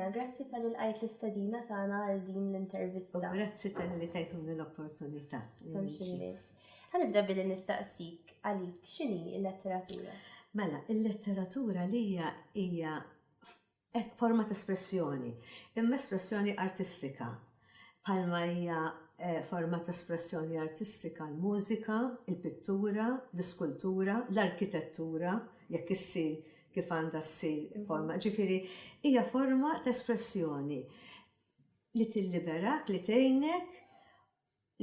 Anna, grazzi tal-ilqajt l-istadina tagħna għal din l-intervista. Grazzi tal-li tajtuni l-opportunità. Ħanibda billi nistaqsik għalik x'inhi l-letteratura? Mela, il-letteratura li hija forma ta' espressjoni, imma espressjoni artistika. Palma hija forma ta' espressjoni artistika l-mużika, il-pittura, l-iskultura, l-arkitettura, jekk issir kif għandha ssir forma. Ġifieri hija forma ta' espressjoni li tilliberak, li tgħinek,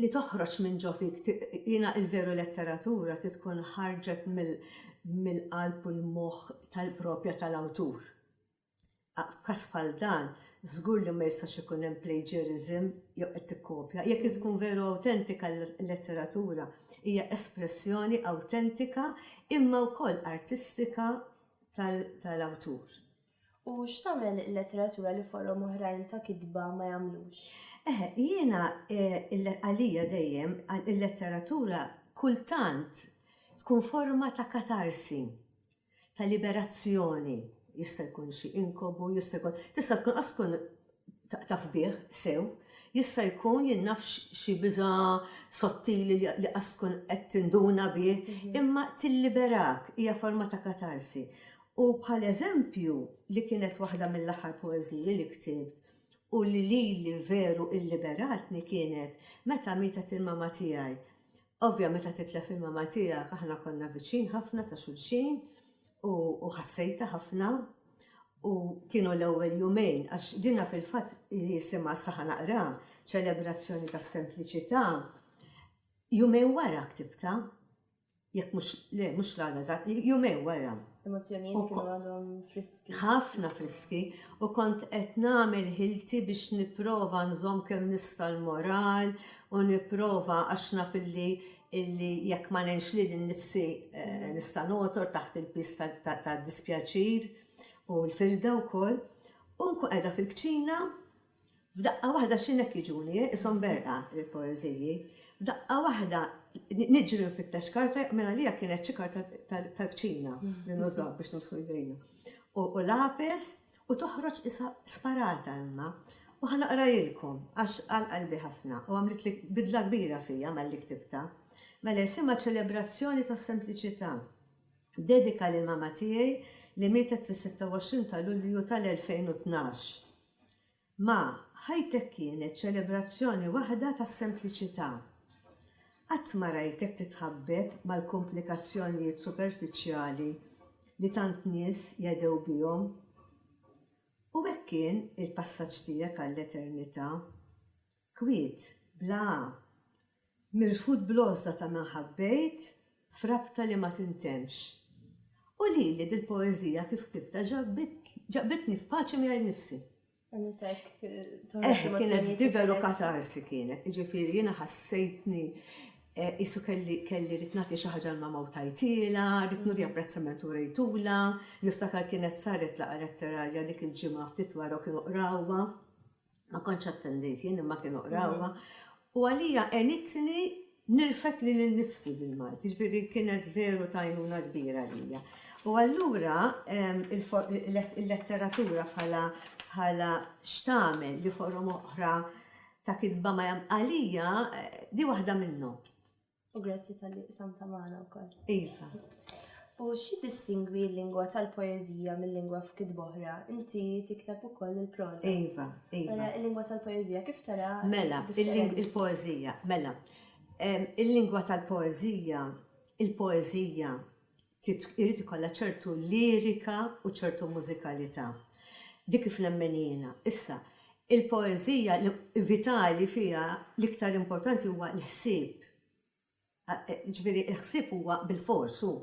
li toħroġ minn ġo fik. Jiena il-veru letteratura tkun ħarġet mill-qalb u l-moħħ tal-propja tal-awtur. F'każ bħal dan, żgur li ma jistax ikun hemm plagiarism jew qed tikkopja. Jekk tkun veru awtentika l-letteratura, hija espressjoni awtentika imma wkoll artistika tal-awtur. U x'tagħmel il-letteratura li forom oħrajn ta' kitba ma jagħmlux? Jiena għalija dejjem il-letteratura kultant tkun forma ta' katarsi, ta' liberazzjoni. Jista' jkun xi inkobu, tista' tkun tkun taf bih sew, jista' jkun jinnaf xi biża sottili li tkun qed tinduna bih, imma tilliberak, hija forma ta' katarsi. U bħal eżempju li kienet waħda mill-aħħar poeżiji li ktibt u li veru illiberatni kienet meta mietet il-mama tiegħi. Ovvja meta titlef il-mama tiegħek aħna konna viċin ħafna ta' xulxin u ħassejta ħafna u kienu l-ewwel jumejn għax dinha fil-fatt li jisimha saħa naqra ċelebrazzjoni tas-sempliċità. Jumejn wara ktibta, jekk mhux l-għada jumejn wara. Emozjonijiet kienu għadhom friski. Ħafna friski u kont qed nagħmel ħilti biex nipprova nżomm kemm nista' l-moral u nipprova għax naf illi jekk ma nenx li nnifsi nista' notor taħt il-pis ta' dispjaċir u l-firda wkoll. U nkun qiegħda fil-kċina f'daqqa waħda x'inhekk jiġuni, ishom berqa il-poeżiji. F'daqqa waħda niġri nfittex karta, mela li kienet xi karta tal-kċina li nużaw biex nussu jdejna. U lapes u toħroġ isa sparata imma. U ħanaqrajilkom għax għal-qalbi ħafna u għamlet li bidla kbira fija mal-li ktibta. Mela jisimha ċelebrazzjoni tas-sempliċità. Dedika lil mama tiegħi li mietet fis-26 ta' Lulju tal-2012. Ma ħajtek kienet ċelebrazzjoni waħda tas-sempliċità. Qatt ma rajtek titħabbeb mal-komplikazzjonijiet superfiċjali li tant nies jedew bihom. U hekk kien il-passaġġ tiegħek għall-eternità. Kwiet, bla, mirfud blozza ta' ma ħabbejt, frabta li ma tintemx. U li dil-poeżija kif ktibta ġabbitni f'paċi miegħi nnifsi. Kienet diveru katarsi kienet, ġifieri jiena ħassejtni isu kelli rid nagħti xi ħaġa l-mama u tajtila, rid nuri apprezzament u rejtula, niftakar kienet saret laqgħa letterarja dik il-ġimgħa ftit wara kienu qrawha, ma kontx attendejt jien imma kienu qrawha, u għalija għenitni nirfet li l-nifsi bil-Malti, ġifieri kienet veru tajnuna kbira għalija. U allura il-letteratura bħala x'tagħmel li forom oħra ta' kitba ma għalija di waħda minnhom. U grazzi tal-li samta magħna wkoll. Iva. U xi distingwi l-lingwa tal-poeżija mill-lingwa f'kitba oħra? Inti tikteb ukoll il-proża. Iva. Il-lingwa tal-poeżija kif tara? Mela, il-poeżija, mela. Il-lingwa tal-poeżija, il-poeżija irid ikollha ċertu lirika u ċertu mużikalità. Dik kif nemmen jiena. Issa, il-poeżija vitali fiha l-iktar importanti huwa l-ħsieb. Ġifieri l-ħsieb huwa bil-forsu.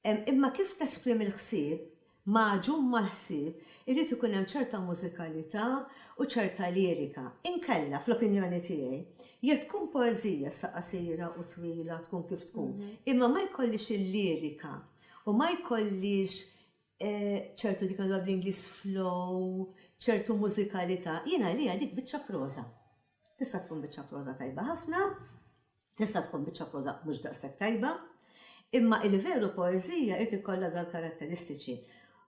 Imma kif tesprim il-ħsieb, maġum mal-ħsieb, irid ikun hemm ċerta mużikalità u ċerta lirika. Inkella fl-opinjoni tiegħi, jekk tkun poeżija qasira u twila tkun kif tkun, imma ma jkollix il-lirika u ma jkollix ċertu dik għandu bl-Inglis flow, ċertu mużikalità, jiena li dik biċċa proża. Tista' tkun biċċa proża tajba ħafna, tista' tkun biċċa proża mhux daqshekk tajba, imma il-veru poeżija irid ikollha dal-karatteristiċi.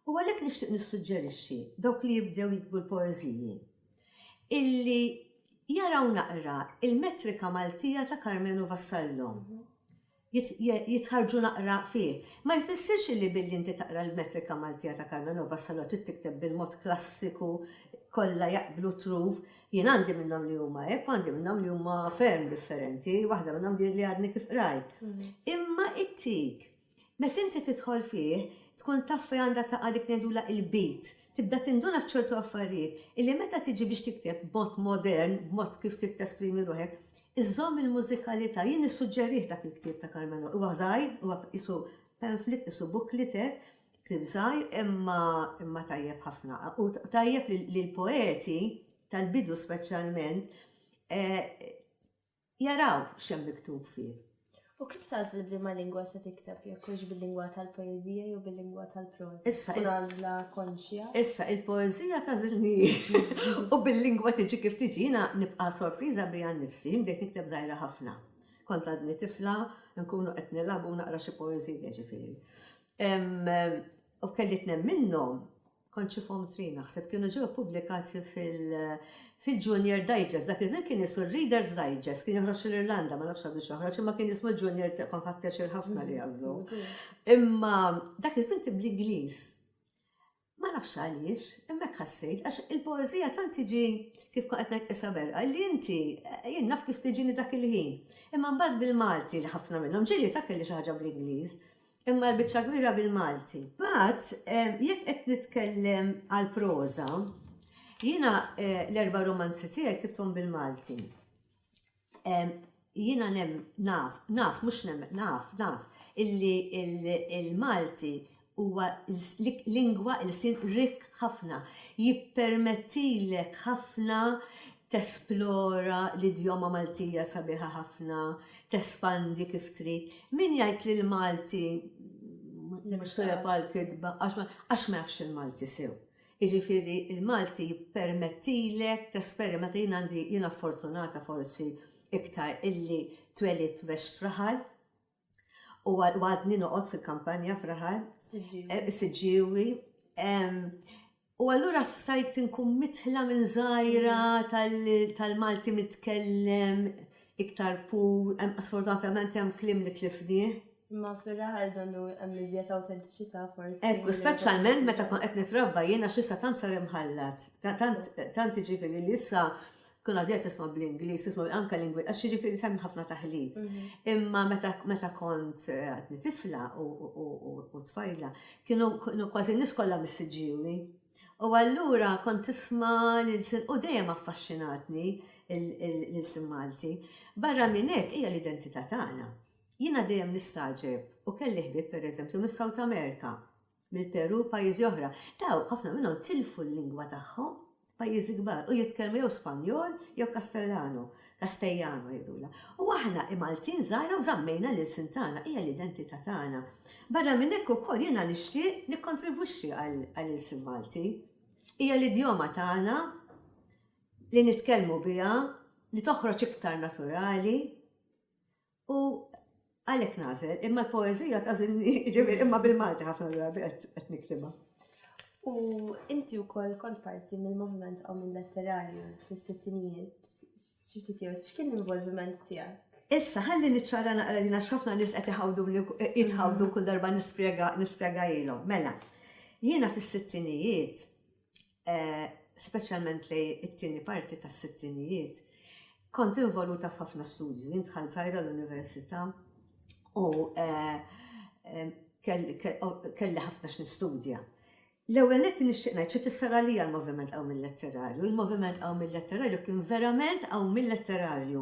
U għalhekk nixtieq nissuġġerixxi dawk li jibdew jikbu l-poeżiji illi jaraw naqra il-metrika Maltija ta' Carmenu Vassallo. Jitħarġu naqra fih. Ma jfissirx li billi inti taqra l-metrika Maltija ta' Carmenu Vassallo tikteb bil-mod klassiku kollha jaqblu truf. Jien għandi minnhom li huma hekk, għandi minnhom li huma ferm differenti, waħda minnhom li għadni kif rajt. Imma it-tik, meta inti tidħol fih, tkun taf fejn għandha taqa' dik ngħidula il-beat. Tibda tinduna f'ċertu affarijiet illi meta tiġi biex tikteb b'mod modern, b'mod kif tesprimi ruħek, iżżomm il-mużikalità, jien nissuġġerih dak il-ktieb ta' Carmenu. Huwa żgħir, huwa isu pamphlet, isu bookleter, ktieb żgħir imma tajjeb ħafna. U tajjeb li l-poeti tal-bidu speċjalment jaraw x'hemm miktub fih. U kif tażel b'liema lingwa se tikteb jekk hux bil-lingwa tal-poeżija jew bil-lingwa tal-proża? Tkun għażla konxja? Issa il-poeżija tażilni u bil-lingwa tiġi kif tiġi, jiena nibqa' sorpriża bija nnifsi, bdejt nikteb żgħira ħafna. Kont għadni tifla, nkunu qed nilagħbu naqra xi poeżija ġifieri. U kelli tnem minnhom kont xi Form 3 naħseb kienu ġew pubblikati fil-Junior Digest, dak iż-żmien kien isu Reader's Digest, kien joħroġ l-Irlanda, ma nafx għadu xoħroġ, imma kien ismu Junior, kon ħadd pjaċir ħafna li għażlu. Imma dak iż-żmien tib bl-Ingliż. Ma nafx għaliex, hemmhekk ħassejt, għax il-poeżija tant tiġi kif kont qed ngħid Isabella, li inti jien naf kif tiġini dak il-ħin. Imma mbagħad bil-Malti li ħafna minnhom ġieli ta' kelli xi ħaġa bl-Ingliż. Imma l-biċċa kbira bil-Malti. But jekk qed nitkellem għal proża, jiena l-erba' romanzi tiegħi ktibthom bil-Malti. Jiena naf illi il-Malti huwa lingwa il sin rik ħafna, jippermettilek ħafna tesplora l-idjoma Maltija sabiħa ħafna, tespandi kif trid. Min jgħid li l-Malti mhux sejba l-kidba għax ma jafx il-Malti sew. Jiġifieri il-Malti jippermettilek tesperimenta, jiena fortunata forsi iktar illi twelid west Fraħal u għadni noqgħod fil-kampanja Fraħal, Siġġiewi. U allura stajt inkun mitħla minn żgħira tal-Malti mitkellem iktar pur, assolutament hemm kliem li tlifnieh. Ma fir-Raħal donnu hemm iżjed awtentiċità forsi. Ekku, speċjalment meta kont qed nitrabba jiena x'issa tant sar imħallat. Tant jiġifieri li issa kun għadija tisma' bl-Ingliż, tisma' anke lingwi, għax jiġifieri semmi ħafna taħlit. Imma meta kont għadni tifla u tfajla, kienu kważi nies kollha mis-Siġġiewi. U allura kont tisma' l-sin u dejjem affaxxinatni l-isim Malti. Barra minn hekk hija l-identità tagħna. Jiena dejjem nistaġeb u kelli ħbieb pereżempju mis-South America, mill-Peru, pajjiżi oħra. Daw ħafna minnhom tilfu l-lingwa tagħhom, pajjiżi kbar, u jitkellmu jew Spanjol jew Castellano jgħidula. U aħna Maltin żgħira u żammejna l-isim tagħna, hija l-identità tagħna. Barra minn hekk ukoll jiena nixtieq nikkontribwixxi għall-isim Malti. Hija l-idjoma tagħna li nitkellmu biha, li toħroġ iktar naturali u għalhekk nażel, imma l-poeżija tażilni ġifieri imma bil-Malti ħafna drabi qed niktibha. U inti wkoll kont parti mill-moviment aw mill-letterarju fis-sittinijiet. X'kien l-involviment tiegħek? Issa ħalli niċċara naqra din għax ħafna nies qed jitħawdu kull darba nispjega ilhom. Mela, jiena fis-sittinijiet, speċjalment lejn it-tieni parti tas-sittinijiet, kont involuta f'ħafna studju, jien dħalt żgħira l-università u kelli ħafna x'nistudja. L-ewwel nett nixtieq ngħid xi fisser għalija l-moviment qawm mill-letterarju. Il-moviment qawm mill-letterarju kien verament qawm mill-letterarju.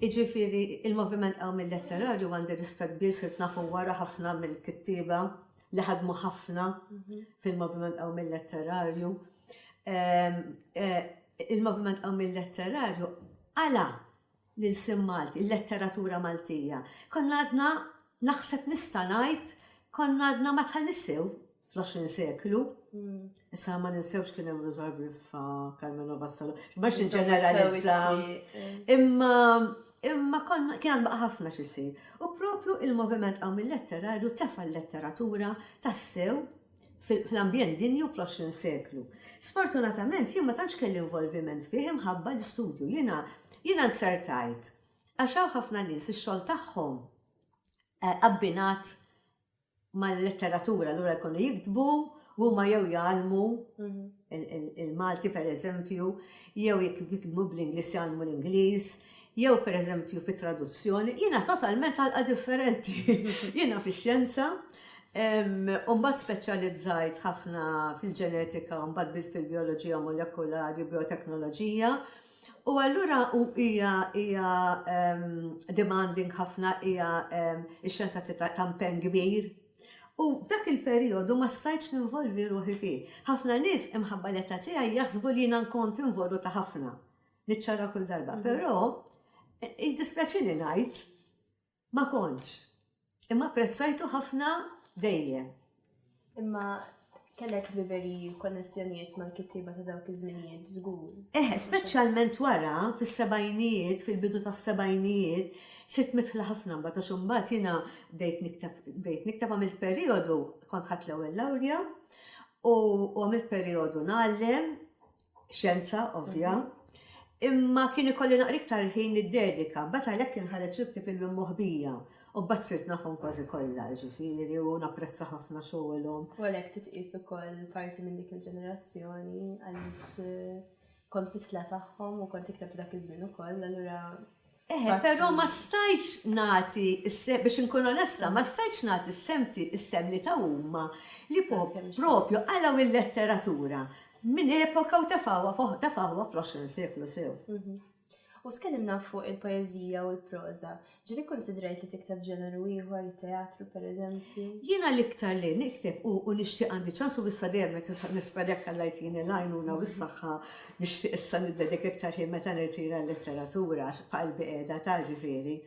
Jiġifieri il-moviment qawm mill-letterarju għandi rispett kbir sirt nafu wara ħafna mill-kittieba li ħadmu ħafna fil-moviment qawm mill-letterarju. Il-moviment qawm mill-letterarju għala l-sim Malti, il-letteratura Maltija. Konna għadna naħseb nista' ngħid, konna għadna ma tħall nissew fl-20 seklu. Issa ma ninsewx kien hemm Rożar Briffa, Carmenu Vassallo, mhux inġeneralizza. Imma kien għandna ħafna x'isir. U propju il-moviment qawm mill-letterarju tefa' l-letteratura tassew fl-ambjent dinju fl-20 seklu. Sfortunatament, jien ma tantx kelli involviment fih imħabba l-istudju. Jiena nsertajt. Għax hawn ħafna nies ix-xogħol tagħhom abbinat mal-letteratura l-ura jkunu jiktbu u ma jew jgħalmu il-Malti per eżempju, jew jiktbu bl-Inglis jgħalmu l-Ingliż, jew per eżempju fi traduzzjoni, jiena totalment għalqa differenti. Jiena fix-xjenza, mbagħad speċjalizzajt ħafna fil-ġenetika, mbagħad fil-bioloġija molekulari, bioteknoloġija. U allura hija demanding ħafna, hija x-xjenza ta' impenn kbir. U f'dak il-perjodu ma stajtx ninvolvi ruħi fih. Ħafna nies imħabba l-età tiegħi jaħsbu li jiena nkont involuta ħafna. Niċċara kull darba. Però jiddispjaċini ngħid ma kontx. Imma apprezzajtu ħafna dejjem. Imma kellek biberi konnessjonijiet mal-kittiba ta' dawk iż-żminijiet żgur. Speċjalment wara fis-sebgħinijiet, fil-bidu tas-sebgħinijiet, sirt mitħla ħafna mbagħad għax imbagħad jiena bdejt niktab għamilt perjodu kont ħadt l-ewwel lawrja u għamilt perjodu nagħllem xjenza ovvja. Imma kien ikolli naqra iktar ħin niddedika, mbagħad għalhekk inħareġ iktib il-moħbija. U bat sirt nafhom kważi kollha ġifieri u napprezza ħafna xogħolhom. U għalhekk titqis ukoll parti minn dik il-ġenerazzjoni għaliex kont mitħla tagħhom u kont tiktab dak iż-żmien ukoll, allura. Però ma stajtx nagħti biex inkun onesta, ma stajtx nagħti is-semni ta' huma li propju għalaw il-letteratura minn epoka u tafawha fl-20 seklu sew. U skellimna fuq il-poezija u l-proza. Ġiri konsidrajt li tiktab ġeneru ieħor, teatru per eżempju? Jiena l-iktar li nikteb u nixtieq għandi ċansu issa dejjem nisperjek għallajtini l-għajnuna u s-saħħa nixtieq issa niddedik iktar ħin meta nirtira l-letteratura f'qalbi qiegħda tal-ġifieri.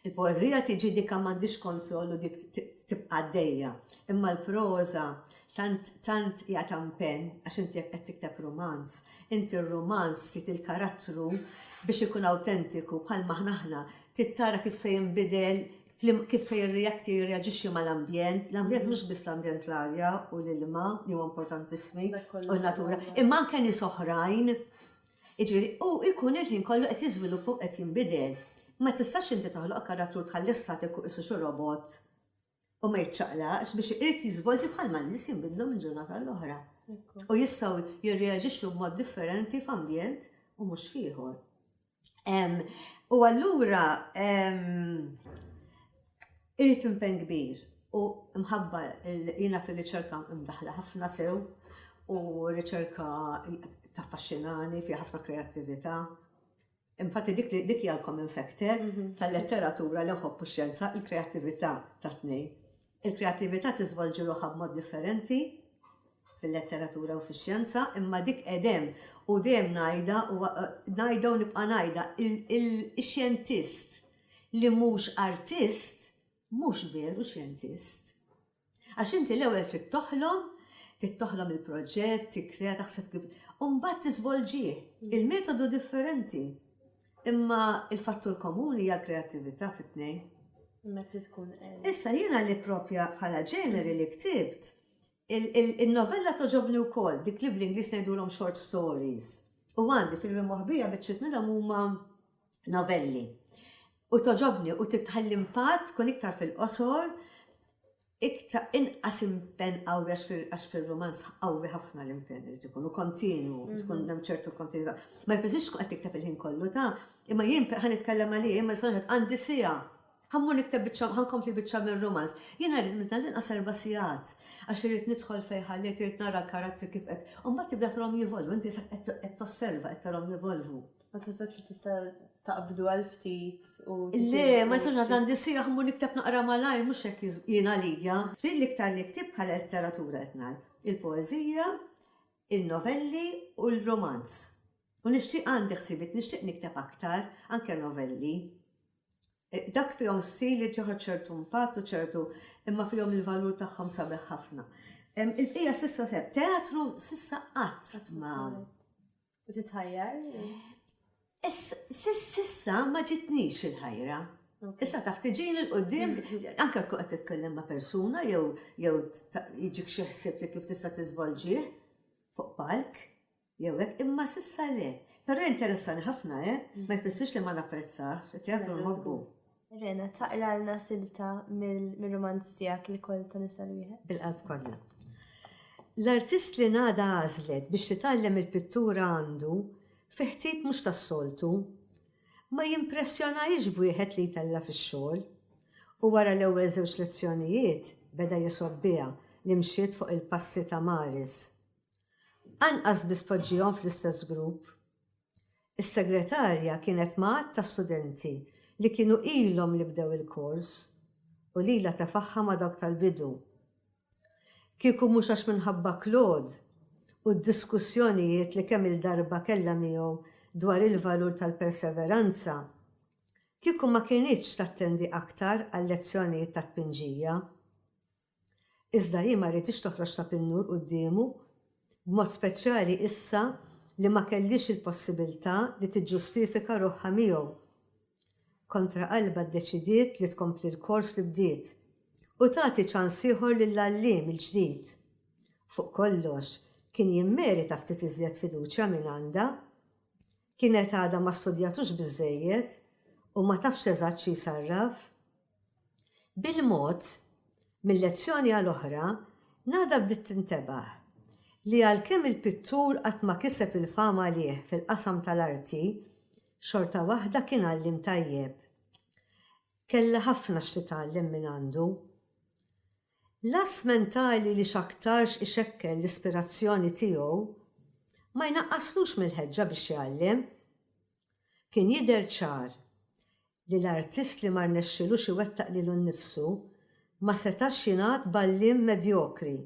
Il-poeżija tiġi dik m'għandix kontroll u dik tibqa' għaddejja. Imma l-proża tant hija tampen għax inti qed tikteb romanz. Inti r-romanz trid il-karattru biex ikun autentiku bħal maħnaħna, tittara kif se jinbidel, kif se jirreaġixxi mal-ambjent. L-ambjent mhux biss l-ambjent l-arja u l-ilma li huwa importantissimi u l-natura, imma anke nies oħrajn. Jiġifieri u jkun il-ħin kollu qed jiżviluppu qed jinbidel. Ma tistax inti toħloq karattru tħalli statiku isu xi robot u ma jitċaqlaqx biex irid jiżvolġi bħalma n-nies jinbidlu minn ġurnata l-oħra. U jistgħu jirreaġixxu b'mod differenti f'ambjent u mhux fieħor. U allura irrid impenn kbir u mħabba jiena fil-riċerka imdaħla ħafna sew u riċerka taffaxxinani fi ħafna kreattività. Infatti dik hija l-common factor tal-letteratura li nħobbu x-xjenza, il-kreattività ta' tnejn. Il-kreattività tiżvolġi ruħha b'mod differenti fil-letteratura u fix-xjenza, imma dik edem u dejjem ngħidha u nibqa' ngħidha il-xjentist li mhux artist mhux veru xjentist. Għax inti l-ewwel trid toħlom il-proġett, tikkrea taħseb kif u mbagħad tiżvolġih. Il-metodu differenti. Imma il-fattur komuni hija l-kreattività fit-tnejn. Issa jiena li propja bħala ġeneri li ktibt il-novella toġobni wkoll, dik li bl-Ingliż ngħidulhom short stories. U għandi fil-moħbija biċċiet minnhom huma novelli. U toġobni u titħalli impatt tkun iktar fil-qosor, iktar inqas impenn qawwi għax fil-romanz qawwi ħafna l-impenn irid ikun u kontinu, tkun hemm ċertu kontinutà. Ma jfisix qed tikteb il-ħin kollu ta' imma jien ħanitkellem għalih imma sanħet għandi sija. Ħammu niktab ħankompli biċċa minn romans. Jiena rrid minn l-inqas 4 sigħat għax irid nidħol fejn ħalliet irid nara l-karattri kif qed. U mbagħad tibda trom jivolvu, inti qed tosserva qed tarhom jivolvu. Ma tiżgħux li tista' taqbdu għal ftit u. Le, ma jistax għandi sija ħammu niktab naqra malajr mhux hekk jiena għalija. L-iktar li ktib bħala letteratura qed ngħid. Il-poeżija, il-novelli u l-romanz. U nixtieq għandi ħsibiet, nixtieq niktab aktar anke novelli. Dak fihom stili ġoħroġ ċertu impatt u ċertu imma fihom il-valur tagħhom sabiħ ħafna. Il-bqija sissa seb, teatru sissa qatt ma. U titħajjar? Sissa ma ġitnix il-ħajra. Issa taf tiġini l-qoddim, anke tkun qed titkellem ma' persuna jew jiġik xi ħsieb li kif tista' tiżvolġih fuq palk, jew hekk, imma s'issa le. Però interessani ħafna, ma jfissirx li ma napprezzax, it-teatru nħobbu. Rena, taqra lna silta mill-romanzi tiegħek li kol ta' nisa l-wieħed. Bil-qalb kollha. L-artist li nada għażlet biex titgħallem il-pittura għandu fi ħtieb mhux tas-soltu, ma jimpressjonajx b'wieħed li jtella fix-xogħol u wara l-ewwel żewġ lezzjonijiet beda jisob biha li mxiet fuq il-passi ta' Maris. Anqas biss poġġihom fl-istess grupp. Is-segretarja kienet maqgħad ta' studenti li kienu ilhom li bdew il-kors u lila tafagħha ma' dawk tal-bidu. Kieku mhux għax minħabba Claude u d-diskussjonijiet li kemm il-darba kellha miegħu dwar il-valur tal-perseveranza, kieku ma kienitx tattendi aktar għal-lezzjonijiet ta' tpinġija. Iżda jien ma rridx toħroġ ta' pinnur qudiemu, b'mod speċjali issa li ma kellix il-possibilità li tiġġustifika ruħha miegħu. Kontra qalba ddeċidiet li tkompli l-kors li bdiet u tagħti ċans ieħor lill-għalliem il-ġdid. Fuq kollox kien jimmerita ftit iżjed fiduċja minn għandha. Kienet għadha ma studjatux biżżejjed u ma tafx eżatt xi jsarraf. Bil-mod, mill-lezzjoni għal-oħra, nada bdiet tintebaħ li għalkemm il-pittur qatt ma kiseb il-fama lieh fil-qasam tal-arti, xorta waħda kien għallim tajjeb. Kella ħafna x'titgħallem minn għandu. L-ass mentali li x'aktarx ixekkel l-ispirazzjoni tiegħu ma jnaqqaslux mill-ħeġġa biex jgħallem. Kien jidher ċar li l-artist li ma rnexxilux iwettaq lilu nnifsu ma setax jingħad b'għalliem medjokri.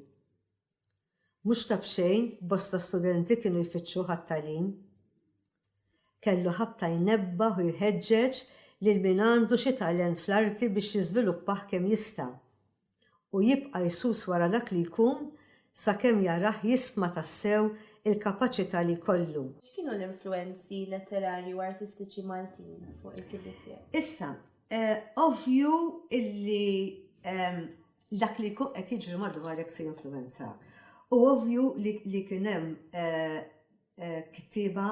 Mhux ta' bxejn bosta studenti kienu jfittxu għat-tagħlim. Kellu ħabta jnebbaħ u jħeġġeġ lil min għandu xi talent fl-arti biex jiżviluppah kemm jista' u jibqa' jsus wara dak li jkun sakemm jarah jistma' tassew il-kapaċità li kollu. X'kienu l-influenzi letterarji u artistiċi Maltin fuq il-kibri tiegħek? Issa, ovvju illi dak li jkun qed jiġri madwarek se jinfluwenza. U ovvju li kien hemm kittieba,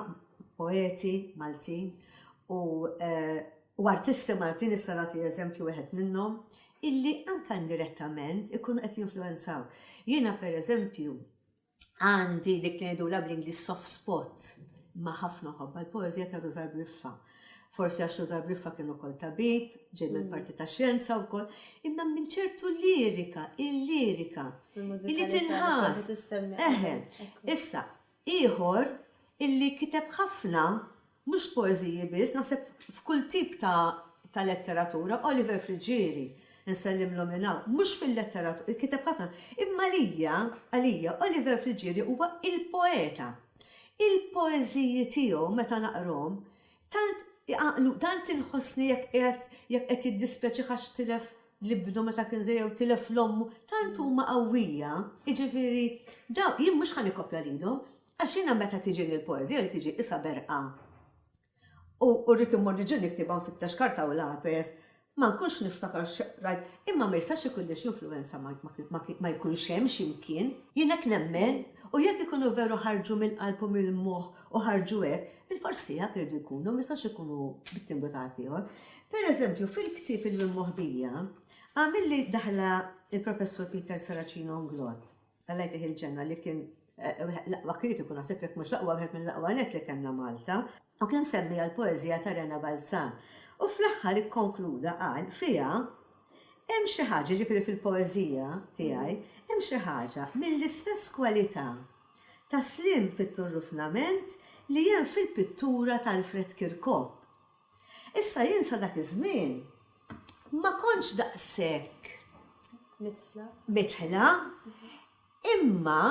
poeti Maltin u artisti Maltin, issa nagħti eżempju wieħed minnhom, illi anke indirettament ikunu qed jinfluwenzaw. Jiena pereżempju għandi dik li ngħidula bl-Inglis soft spot ma' ħafna ħobba l-poeżija ta' Rożar Briffa. Forsi għax Rożar Briffa kien ukoll tabib, ġej mill-parti ta' xjenza wkoll, imma minn ċertu lirika, il-lirika illi tinħass. Issa, ieħor illi kiteb ħafna mhux poeżiji biss, naħseb f'kull tip ta' letteratura, Oliver Frigieri. Nsellimlu minnaw, mhux fil-letteratura, kiteb ħafna, imma għalija Oliver Frigieri huwa il-poeta. Il-poeżiji tiegħu meta naqrom, tant inħossni jekk qed jiddispjaċi ħax tilef l-ibnu meta kien żejjew tilef l-ommu, tant huma qawwija, jiġifieri daw jien mhux ħanikopja lilhom, għax jiena meta tiġini l-poeżija li tiġi isa berqa. U rrid immur niġi niktibha fit-tax karta u lapes. Ma nkunx niftakar rajt, imma ma jistax ikollix influenza ma jkunx hemm x'imkien, jien hekk nemmen, u jekk ikunu veru ħarġu mill-qalb u mill-moħħ u ħarġu hekk, bil-fors tiegħek irdu jkunu, ma jistax ikunu bit-timbru ta' ieħor. Pereżempju, fil-ktieb il-moħbija, għamilli daħla il-professur Peter Saracino Nglot, għallajtih il-ġenna li kien laqwa kritiku naħseb jekk mhux laqwa wieħed mill-laqwa net li kellna Malta, u kien semmi għall-poeżija ta' Rena Balzan. U fl-aħħar ikkonkluda qal fiha hemm xi ħaġa ġifieri fil-poeżija tiegħi hemm xi ħaġa mill-istess kwalità ta' slim fit-turrufnament li hemm fil-pittura tal-Alfred Kirkop. Issa jien sa dak iż-żmien ma kontx daqshekk mitħla, imma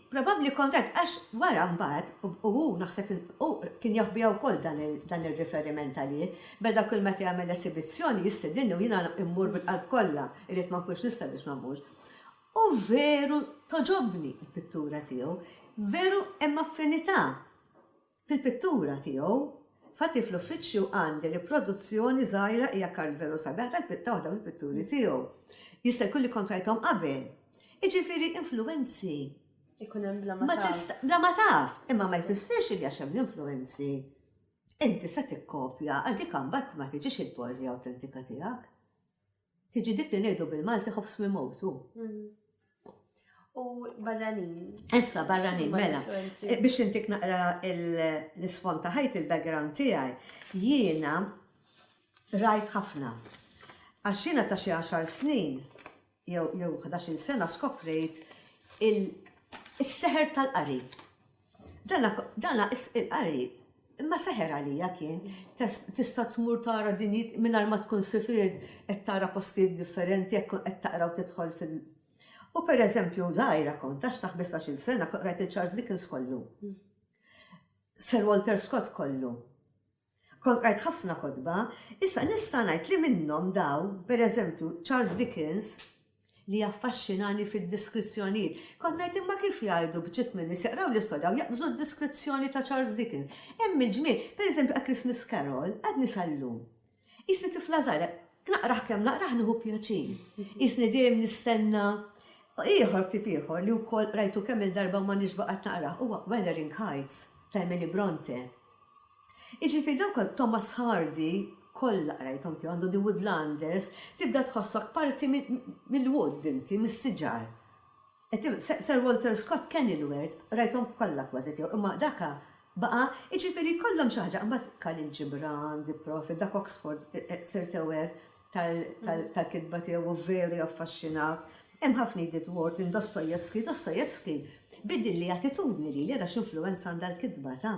probabbli kontent għax wara mbagħad u naħseb kien jaf biha wkoll dan ir-riferiment għalih, beda kull meta jagħmel esibizzjoni jistedinni u jiena immur bil-qalb kollha irid ma nkunx nista' biex ma mmurx. U veru toġobni l-pittura tiegħu, veru hemm affinità fil-pittura tiegħu, Fatti fl-uffiċċju għandi riproduzzjoni żgħira hija Carl sabiħ tal-pitta waħda mill-pitturi tiegħu. Jista' jkun li kontrajthom qabel. Jiġifieri influenzi. Ikun hemm bla ma taf. Bla ma taf, imma ma jfissirx li għax hemm l-influenzi. Inti se tikkopja għal dik imbagħad ma tiġix il-poeżija awtentika tiegħek. Tiġi dik li ngħidu bil-Malti ħobs mimotu. U barranin. Issa barranin, mela. Biex intik naqra l-isfond ta' ħajt il-background tiegħi, jiena rajt ħafna. Għax jiena ta' xi 10 snin, jew 11 sena skoprejt il-seħer tal-qari. Dana il-qari, imma seħer għalija kien, tista' tmur tara dinit mingħajr ma tkun sifir qed tara postijiet differenti qed taqra u tidħol fil- U per eżempju, dajra kont, għax saħ 15 sena, rajt il-Charles Dickens kollu. Sir Walter Scott kollu. Kont rajt ħafna kodba, issa nista' ngħid li minnhom daw, per eżempju, Charles Dickens li jaffaxxinani fid-diskrizzjonijiet. Kont ngħid imma kif jgħidu bċit minni seqraw l-istorja u jaqbżu d-diskrizzjoni ta' Charles Dickens. Hemm il-ġmiel, per eżempju, A Christmas Carol, għadni sallum. Isni tifla żgħira, naqraħ kemm naqraħ nieħu pjaċir. Isni dejjem nistenna. Ieħor tip ieħor li wkoll rajtu kemm il-darba ma nixbaqat naqra huwa Wuthering Heights ta' Emily Bronte. Jiġifieri dawk Thomas Hardy kollha rajthom tiegħu għandu The Woodlanders, tibda tħossok parti mill-wood inti, mis-siġar. Sir Walter Scott Kenilworth rajthom kollha kważi tiegħu, imma daka baqa' jiġifieri kollhom xi ħaġa, imbagħad Khalil Gibran, The Prophet, dak Oxford, Sir Tewer tal-kitba tiegħu veru jaffaxxinat. Hemm ħafna Edith Wharton, Dostojevski, bidilli attitudni li għax influenza għandha l-kitba ta'.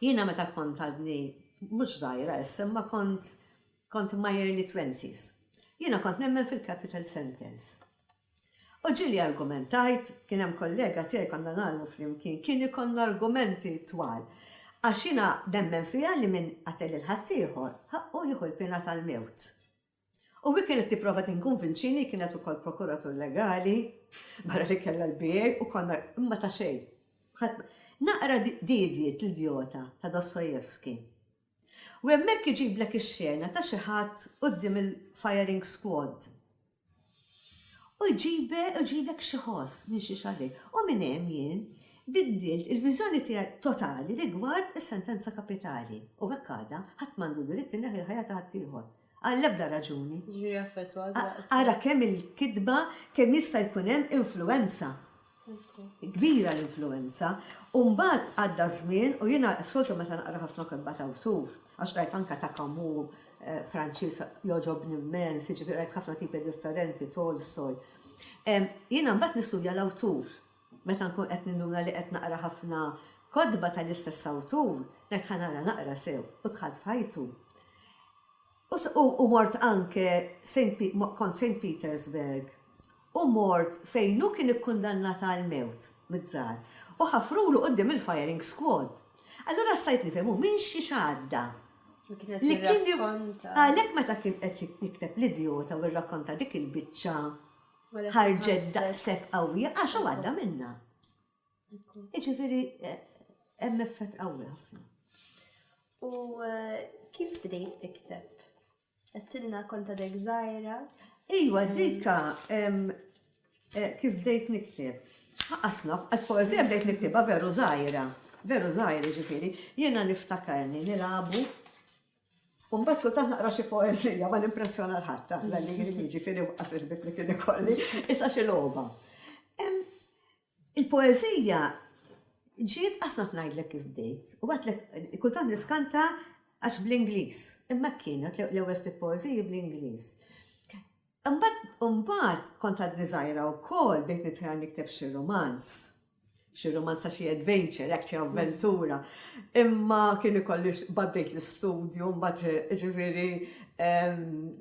Jiena meta kont għadni, mhux żgħira issa, imma kont my early 20s. Jiena kont nemmen fil-capital sentence. U ġieli argumentajt, kien hemm kollega tiegħi konna nagħmlu flimkien, kien ikollna argumenti twal. Għax jiena nemmen fiha li minn qatel il-ħadd ieħor, ħaqqu jieħu l-pena tal-mewt. U wi kienet tipprova tinkonvinċini, kienet ukoll prokuratur legali, barra li kellha l-bijej u konna imma ta' xejn. Naqra didiet l-idiota ta' Dostojevski. U hemmhekk iġiblek ix-xena ta' xi ħadd quddiem il-firing squad. U jġiblek xi ħoss minn xi xagħli. U minn hemm jien biddilt il-viżjoni tiegħi totali rigward is-sentenza kapitali. U hekk għadha ħadd m'għandu dritt inneħi l-ħajja ta' ħadd ieħor. Għall-ebda raġuni. Ġiri affettwa. Ara kemm il-kidba kemm jista' jkun hemm influenza. Kbira l-influenza. U mbagħad għadda żmien u jiena s-soltu meta naqra ħafna kitba ta' awtur, għax rajt anke ta' Camus, Franċis joġobni immens, jiġifieri rajt ħafna tipi differenti, Tolstoj. Jiena mbagħad nistudja l-awtur. Meta nkun qed ninduna li qed naqra ħafna kodba tal-istess awtur, ngħid ħanara naqra sew u dħalt f'ħajtu. U mort anke kont St. Petersburg u mort fejnu kien ikkundannat għal-mewt mid-żgħar u ħafrulu quddiem il-firing squad. Allura stajt nifhemu minn xi xadda. Għalhekk meta kien qed jikteb l-idjota u rrakkonta dik il-biċċa ħarġet daqshekk qawwija għax għadda minnha. Jiġifieri hemm effett qawwi ħafna. U kif bdejt tikteb? Għattilna konta dek żgħira? Iwa, dika kif bdejt nikteb. Asnaf, għal-poezija bdejt niktibha veru żgħira. Veru żgħira ġifieri. Jiena niftakarni nilabu. U mbagħad kultant naqra xi poeżija ma nimpressjona l-ħadd l-allegri ġifieri waqas il-bib li kien ikolli. Issa xi logħba. Il-poeżija ġiet asnaf ngħidlek kif bdejt. U għadlek kultant niskanta għax bl-Ingliż, imma kienet l-ewwel ftit poeżiji bl-Ingliż. Imbagħad kont għadni żgħira wkoll bdejt nitħajja nikteb xi romanz. Xi romanz ta' xi adventure, hekk xi avventura. Imma kien ikolli bdejt l-istudju, mbagħad ġifieri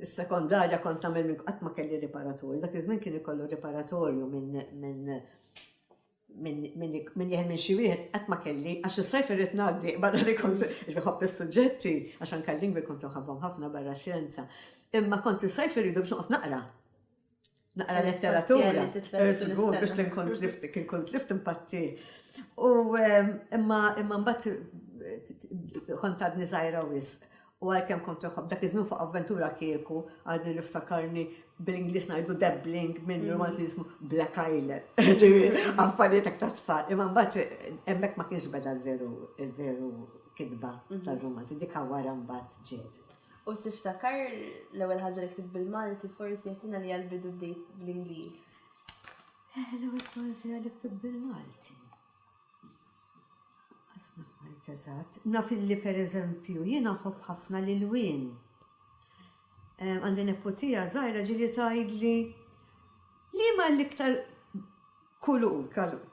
s-sekondarja kont nagħmel qatt ma kelli riparatorju. Dak iż-żmien kien ikollu riparatorju minn jieħel minn xi wieħed qatt ma kelli għax is-sajf irid ngħaddi barra li kont ħobb is-suġġetti għax anke l-lingwi kont nħabbhom ħafna barra xjenza. Imma kont is-sajf iridu biex noqgħod naqra. Naqra letteratura. Żgur biex kien kont lift impatti. U imma mbagħad kont għadni zaħira wisq. U għalkemm kont uħob dak iż-żmien fuq avventura kieku għadni li ftakarni bil-Inglis ngħidu dabbling minn romantizmu Black Island. Affarijiet ta' tfal. Imma mbagħad hemmhekk ma kienx beda l-veru kidba tal-romanzi, dik wara mbagħad ġiet. U tiftakar l-ewwel ħaġa li ktib bil-Malti forsi jagħtina li għal-bidu bdejt bl-Ingliż. L-ewwel poeżija li ktib bil-Malti. Għasna f'majt eżatt. Naf illi pereżempju jiena nħobb ħafna l-ilwien. Għandi nepotija żgħira ġieli tgħidli li ma l-iktar kulur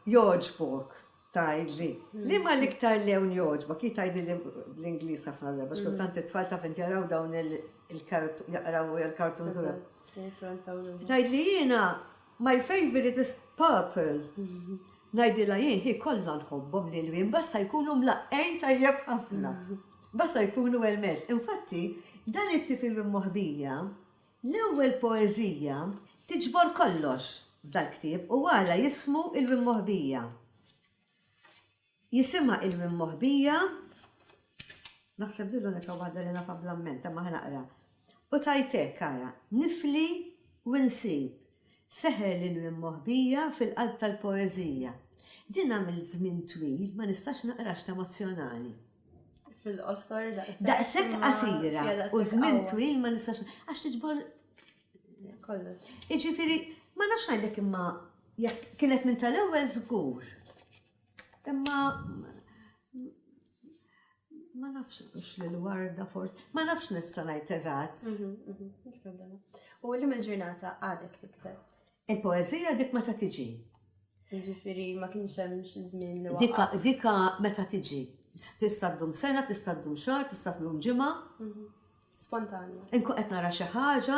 joġbok tgħidli. Li ma l-iktar lewn joġbok, tgħidli l-Ingliż ħafna darba, x'kont tant it-tfal taf inti jaraw dawn jaqraw il-kartun żura. Tgħidli jiena my favorite is purple. Ngħidilha jien hi kollha nħobbhom l-ilwien, basta jkunu mlaqqejn tajjeb ħafna. Basta jkunu well-meshed. Infatti, dan it-tip il-moħbija, l-ewwel poeżija tiġbor kollox f'dal-ktieb u għala jismu il-moħbija. Jisimha il-moħbija, naħseb dillu neka waħda li nafa bl-amment, ma ħanaqra. U tajtek, kara, nifli u nsib, seħel il-moħbija fil-qalb tal-poeżija. Din għamil żmien twil ma nistax naqrax ta' emozjonali. Fil-qosor daqshekk qasira u żmien twil ma nistax għax tiġbor kollox. Jiġifieri ma nafx ngħidlek imma jekk kienet minn tal-ewwel żgur. Imma ma nafx l-warda forsi, ma nafx nista' ngħid eżatt. U li mill-ġurnata għadek tikteb? Il-poeżija dik meta tiġi. Jiġifieri ma kienx hemm xi żmien li waqaf. Dika meta tiġi. Tista' ddum sena, tista' ddum xahar, tista' ddum ġimgħa. Spontanja. Inkun qed nara xi ħaġa,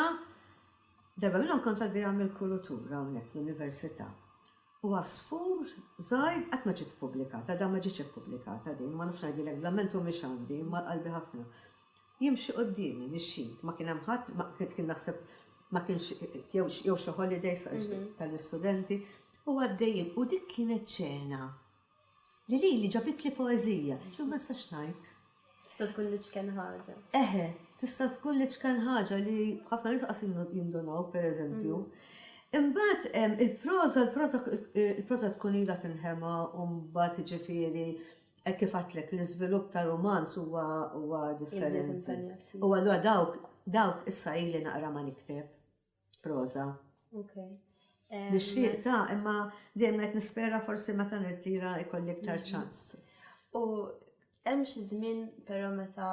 darba minnhom kont għaddejja mill-kulutura hawnhekk fl-università. U għasfur żgħir qatt ma ġiet ippubblikata, da ma ġietx ippubblikata din, ma nafx ngħidilek bl-ammentu mhix għandi, imma qalbi ħafna. Jimxi qudiemi mixjit, ma kien hemm ħadd, kien naħseb ma kienx jew xi holidays tal-istudenti u għaddejjin u dik kienet ċena. Li ġabit li poeżija, x'ma ma nistax ngħid. Tista' tkun li ċkien ħaġa. Tista' tkun li ċkien ħaġa li ħafna nies qasin jindunaw pereżempju. Imbagħad il-proża tkun ilha tinħema u mbagħad jiġifieri kif għatlek l-iżvilupp ta' romanz huwa differenti. U allura dawk issa ili naqra ma nikteb proża. Nixtieq ta' imma dejjem qed nispera forsi meta nirtira jkolli iktar ċans. U hemm xi żmien però meta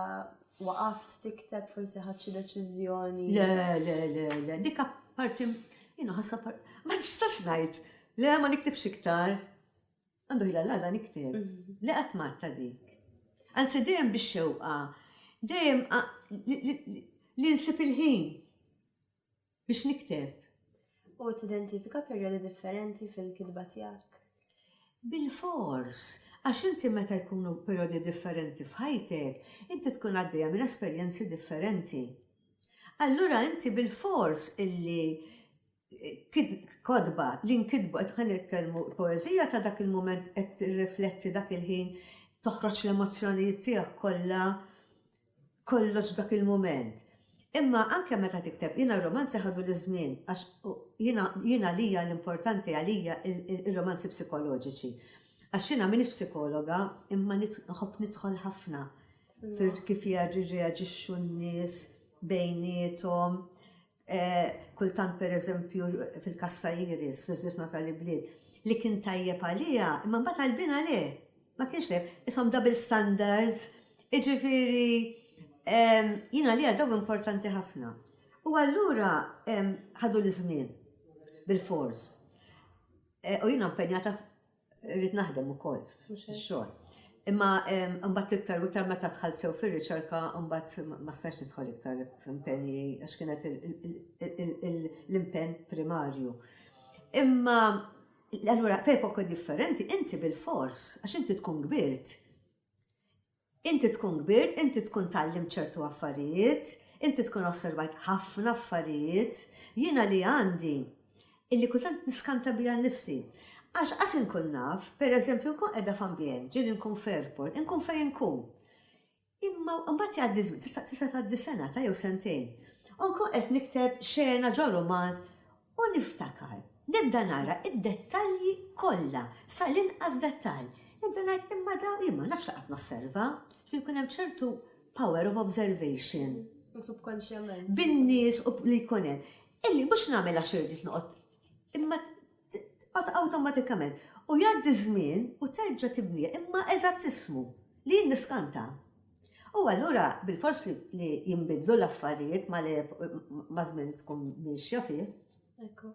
waqaft tikteb forsi ħadd xi deċiżjoni. Le, dik parti jiena ħassa ma nistax ngħid. Le ma niktibx iktar. Għandu ħila l-għada nikteb. Le qatt marta dik. Anzi dejjem bix-xewqa. Dejjem li nsib il-ħin biex nikteb. U tidentifika perjodi differenti fil-kitba tiegħek? Bil-fors, għax inti meta jkunu perjodi differenti f'ħajtek, inti tkun għaddejja minn esperjenzi differenti. Allura inti bil-fors illi kodba li nkidbu qed ħan nitkellmu poeżija ta' dak il-mument qed tirrifletti dak il-ħin toħroġ l-emozzjonijiet tiegħek kollha kollox dak il-mument. Imma anke meta tikteb jiena r-romanzi ħadu l-żmien għax jiena lija l-importanti għalija il-romanzi psikoloġiċi. Għax jiena m'iniex psikologa imma nħobb nidħol ħafna kif jirreaġixxu n-nies bejniethom. Kultant pereżempju fil-każ ta' Iris, fiż-żifna tal-ibliet li kien tajjeb għalija, imma mbagħad għalbin għalih. Ma kienx ishom double standards, jiġifieri jiena li daw importanti ħafna. U allura ħadu l-żmien bil-fors. U jiena impenjata rrid naħdem ukoll fix-xogħol. Imma mbagħad iktar u iktar meta dħalt sew fir-riċerka mbagħad ma stax tidħol iktar f'impenji għax kienet l-impenn primarju. Imma allura f'epoka differenti inti bil-fors għax inti tkun kbirt. Inti tkun kbirt, inti tkun tallim ċertu affarijiet, inti tkun osservajt ħafna affarijiet, jiena li għandi illi kultant niskanta bija nnifsi. Għax inkun naf, pereżempju nkun qiegħda f'ambjent, ġieli nkun f'airport, inkun fejn inkun. Imma mbagħad jgħaddi żmien, tista' tgħaddi sena ta' jew sentejn. Unkun qed nikteb xena ġo romanz u niftakar. Nibda nara id-dettalji kollha, sal-inqas dettall. Nibda ngħid imma daw imma nafx laqgħet nosserva, jkun hemm ċertu power of observation. U subkonxjament. Bin-nies u li jkun hemm. Illi mhux nagħmel għax irdit noqgħod, imma awtomatikament. U jgħaddi żmien u terġa' tibnija imma eżattismu li niskanta. U allura bil-fors li jinbidlu l-affarijiet ma żmien tkun mixja fih. Ekku.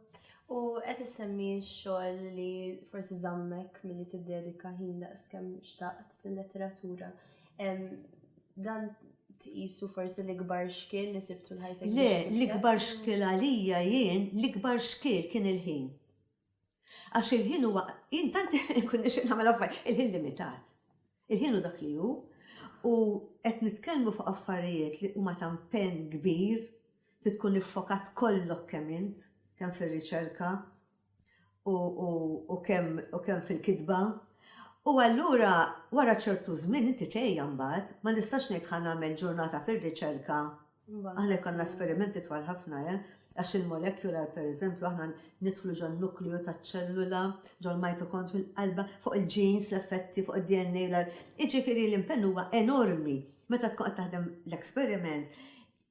U qed issemmi x-xogħol li forsi żammek milli tiddedika ħin daqskemm xtaqt lill-letteratura. Dan tqisu forsi l-ikbar xkiel li sibtu l-ħajtek? Le, l-ikbar xkiel għalija jien, l-ikbar xkiel kien il-ħin. Għax il-ħin huwa, jien tant nkun nixtieq nagħmel affarijiet, il-ħin limitat. Il-ħin hu dak li hu, u qed nitkellmu fuq affarijiet li huma ta' impenn kbir, tkun iffokat kollok kemm int, kemm fir-riċerka u kemm fil-kitba. U allura wara ċertu żmien inti tgħejja mbagħad, ma nistax ngħid ħa nagħmel ġurnata fir-riċerka. Aħna konna esperimenti twal ħafna, għax il-molekular pereżempju aħna nidħlu ġol nukleu taċ-ċellula, ġol mitokond fil-qalba, fuq il-ġins, l-effetti, fuq id-DNA. Jiġifieri l-impenn huwa enormi meta tkun qed taħdem l-eksperiment.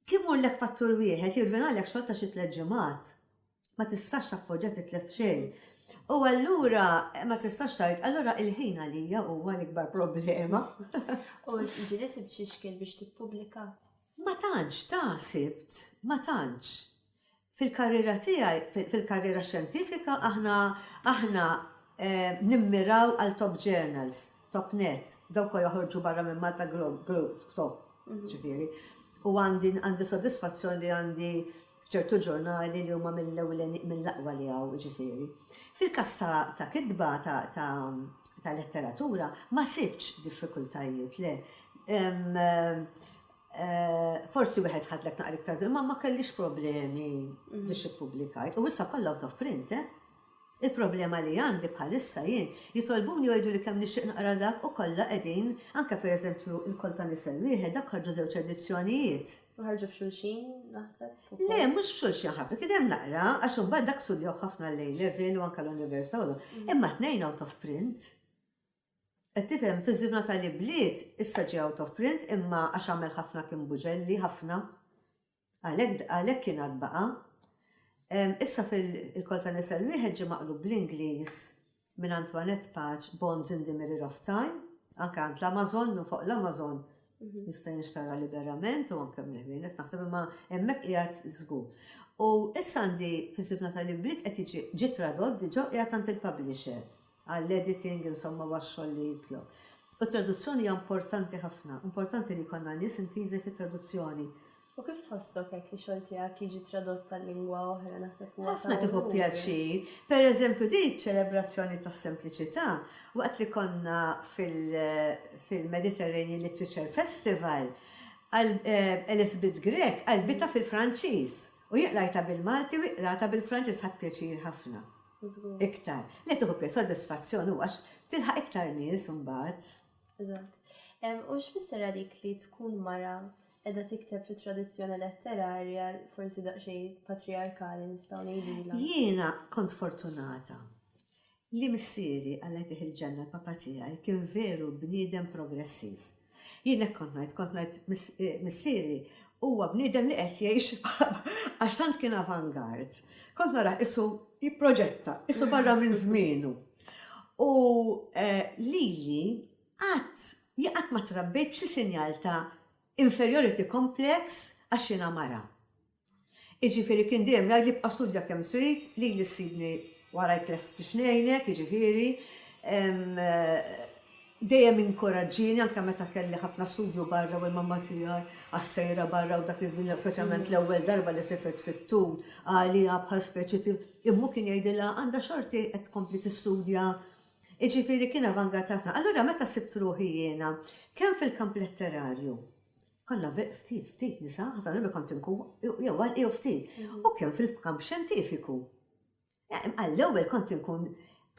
Kien lek fattur wieħed jirvenalek xogħol ta' xi tliet ġimgħat. Ma tistax taffoġġa titlef xejn. U allura ma tistax tgħid, allura il-ħin għalija huwa l-ikbar problema. U ġieli sibt xi xkien biex tippubblika? Ma tantx ta' sibt, ma tantx. Fil-karriera tiegħi, fil-karriera xjentifika, aħna nimmiraw għal top journals, top net, dawk joħorġu barra minn Malta Globe, top, ġifieri. U għandi sodisfazzjoni li għandi f'ċertu ġurnali li huma mill-aqwa li hawn, ġifieri. Fil-każ ta' kitba ta' letteratura ma sibx diffikultajiet le. Forsi wieħed ħadlek naqra iktar żmien, ma kellix problemi biex ippubblikajt. U issa kollha out of print, Il-problema li għandi bħalissa jien jitolbuni jgħidu li kemm nixtieq naqra dak u kollha qegħdin anke pereżempju il-kol ta' nisel wieħed dak ħarġu żewġ edizzjonijiet. U ħarġu f'xulxin naħseb? Le, mhux f'xulxin ħafna, kien hemm naqra għax imbagħad dak studjaw ħafna l-A-level u anke l-università u imma tnejn out of print. Qed tifhem fiż-żivna tal-ibliet issa ġie out of print imma għax għamel ħafna kien buġelli ħafna. Għalhekk kien għad baqa'. Issa fil-kol ta' nisel wieħed ġie maqlub bl-Ingliż minn Antoinette Patch, Bonds in the Mirror of Time, anke għand l-Amazon, minn fuq l-Amazon jista' jinxtara liberament u anke mill-ħwienet naħseb imma hemmhekk qiegħed żgur. U issa għandi fiż-żivna tal-ibliet qed jiġi tradott diġà qiegħed għand il-publisher għall-editing insomma wax-xogħol li jitlob. U traduzzjoni hija importanti ħafna, importanti li jkollna nies intiżi fit-traduzzjoni. U kif tħossok hekk li xogħol tiegħek jiġi tradott tal-lingwa oħra naħseb huwa ħafna tieħu pjaċir. Pereżempju di ċelebrazzjoni tas-sempliċità waqt li konna fil-Mediterranean Literature Festival Elizabeth Grek qalbita fil-Franċiż u jaqrajta bil-Malti u jaqrajta bil-Franċiż ħadd pjaċir ħafna. Iktar. Li tieħu sodisfazzjoni u għax tilħaq iktar nies imbagħad. Eżatt. U x'fisser dik li tkun mara edha tikteb fi tradizzjoni letterarja forsi daqsxejn patriarkali nistgħu ngħidulha. Jiena kont fortunata li missieri għallet il-ġenna l-papa tiegħi kien veru bniedem progressiv. Jiena kont ngħid missieri huwa bniedem li qed jgħix għax tant kien avangard. Kont nara isu jipproġetta, isu barra minn żmienu. U lili qatt ma trabbejt b'xi sinjal ta' inferiority complex għax jiena mara. Iġifieri kien dejjem jgħid li bqa' studja kemm trid, li ssibni warajk lest biex ngħinek, iġifieri. Dejjem inkoraġġini anke meta kelli ħafna studju barra u l-mamma tiegħi għas-sejra barra u dak iż-żmien speċjalment l-ewwel darba li sifret fit-tul għalija bħal speċi immu kien jgħidilha għandha xorti qed tkompli tistudja. Iġifieri kien avangard ħafna. Allura meta sibt ruħi jiena kemm fil-kamp letterarju konna ftit nisa, ħafna drabi kont inkun jew ftit. U kemm fil-kamp xjentifiku. Għall-ewwel kont inkun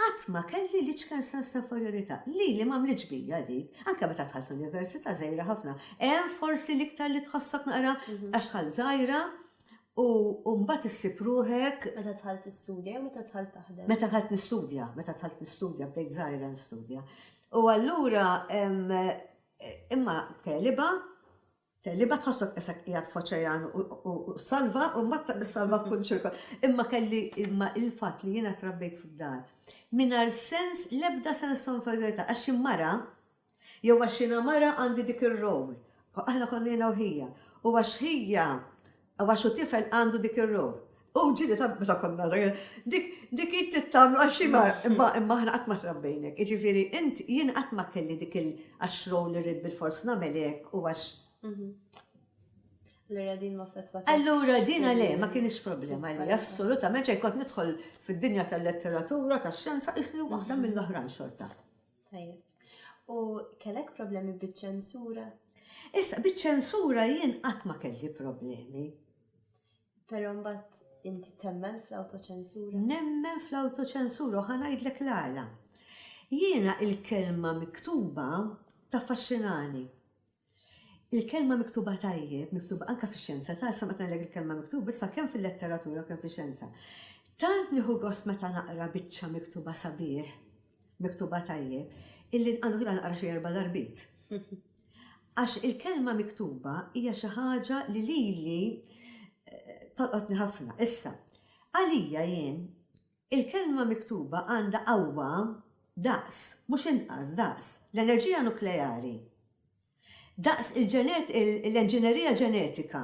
Għatma kelli li ċkan sens ta' inferiorità. Li m'għamlitx bija dik. Anke meta tħalt l-università żgħira ħafna. Hemm forsi l-iktar li tħossok naqra għax tħalt żgħira u mbagħad issib ruħek. Meta tħalt istudja u meta tħalt taħdem? Meta tħalt nistudja, bdejt żgħira nistudja. U allura imma teliba tħossok esek qiegħed foċejan u salva u mbagħad salva f'kull ċirkol. Imma il-fatt li jiena trabbejt fid-dar. Minar sens lebda sens ta' inferiorità għax mara jew għax jiena mara għandi dik ir-rol. Aħna konna jiena u hija. U għax hija u għax u tifel għandu dik ir-rol. U ġili ta' konna dik it-tittamlu għax imma ħna qatt ma trabbejnek. Jiġifieri jien qatt ma kelli dik il-għax rol li rrid bil-fors nagħmel hekk u għax. Allura din ma fetwa. Allura din le, ma kienx problema li assolutament ċej kont nidħol fid-dinja tal-letteratura, tax-xjenza, isni waħda mill-oħrajn xorta. Tajjeb. U kellek problemi biċ-ċensura? Issa, biċ-ċensura jien qatt ma kelli problemi. Però mbagħad inti temmen fl-autoċensura? Nemmen fl-autoċensura u ħanajdlek l-għala. Jiena il-kelma miktuba taffaxxinani. Il-kelma miktuba tajjeb, miktuba anka fix-xjenza, ta' issa meta nlegħi il-kelma miktuba, issa kemm fil-letteratura kemm fix-xjenza. Tant nieħu gost meta naqra biċċa miktuba sabiħ, miktuba tajjeb, illi għandu ħila naqra xi 4 darbit. Għax il-kelma miktuba hija xi ħaġa li lili tolqotni ħafna. Issa, għalija jien, il-kelma miktuba għandha qawwa daqs, mhux inqas daqs, l-enerġija nukleari. Daqs l-inġinerija ġenetika,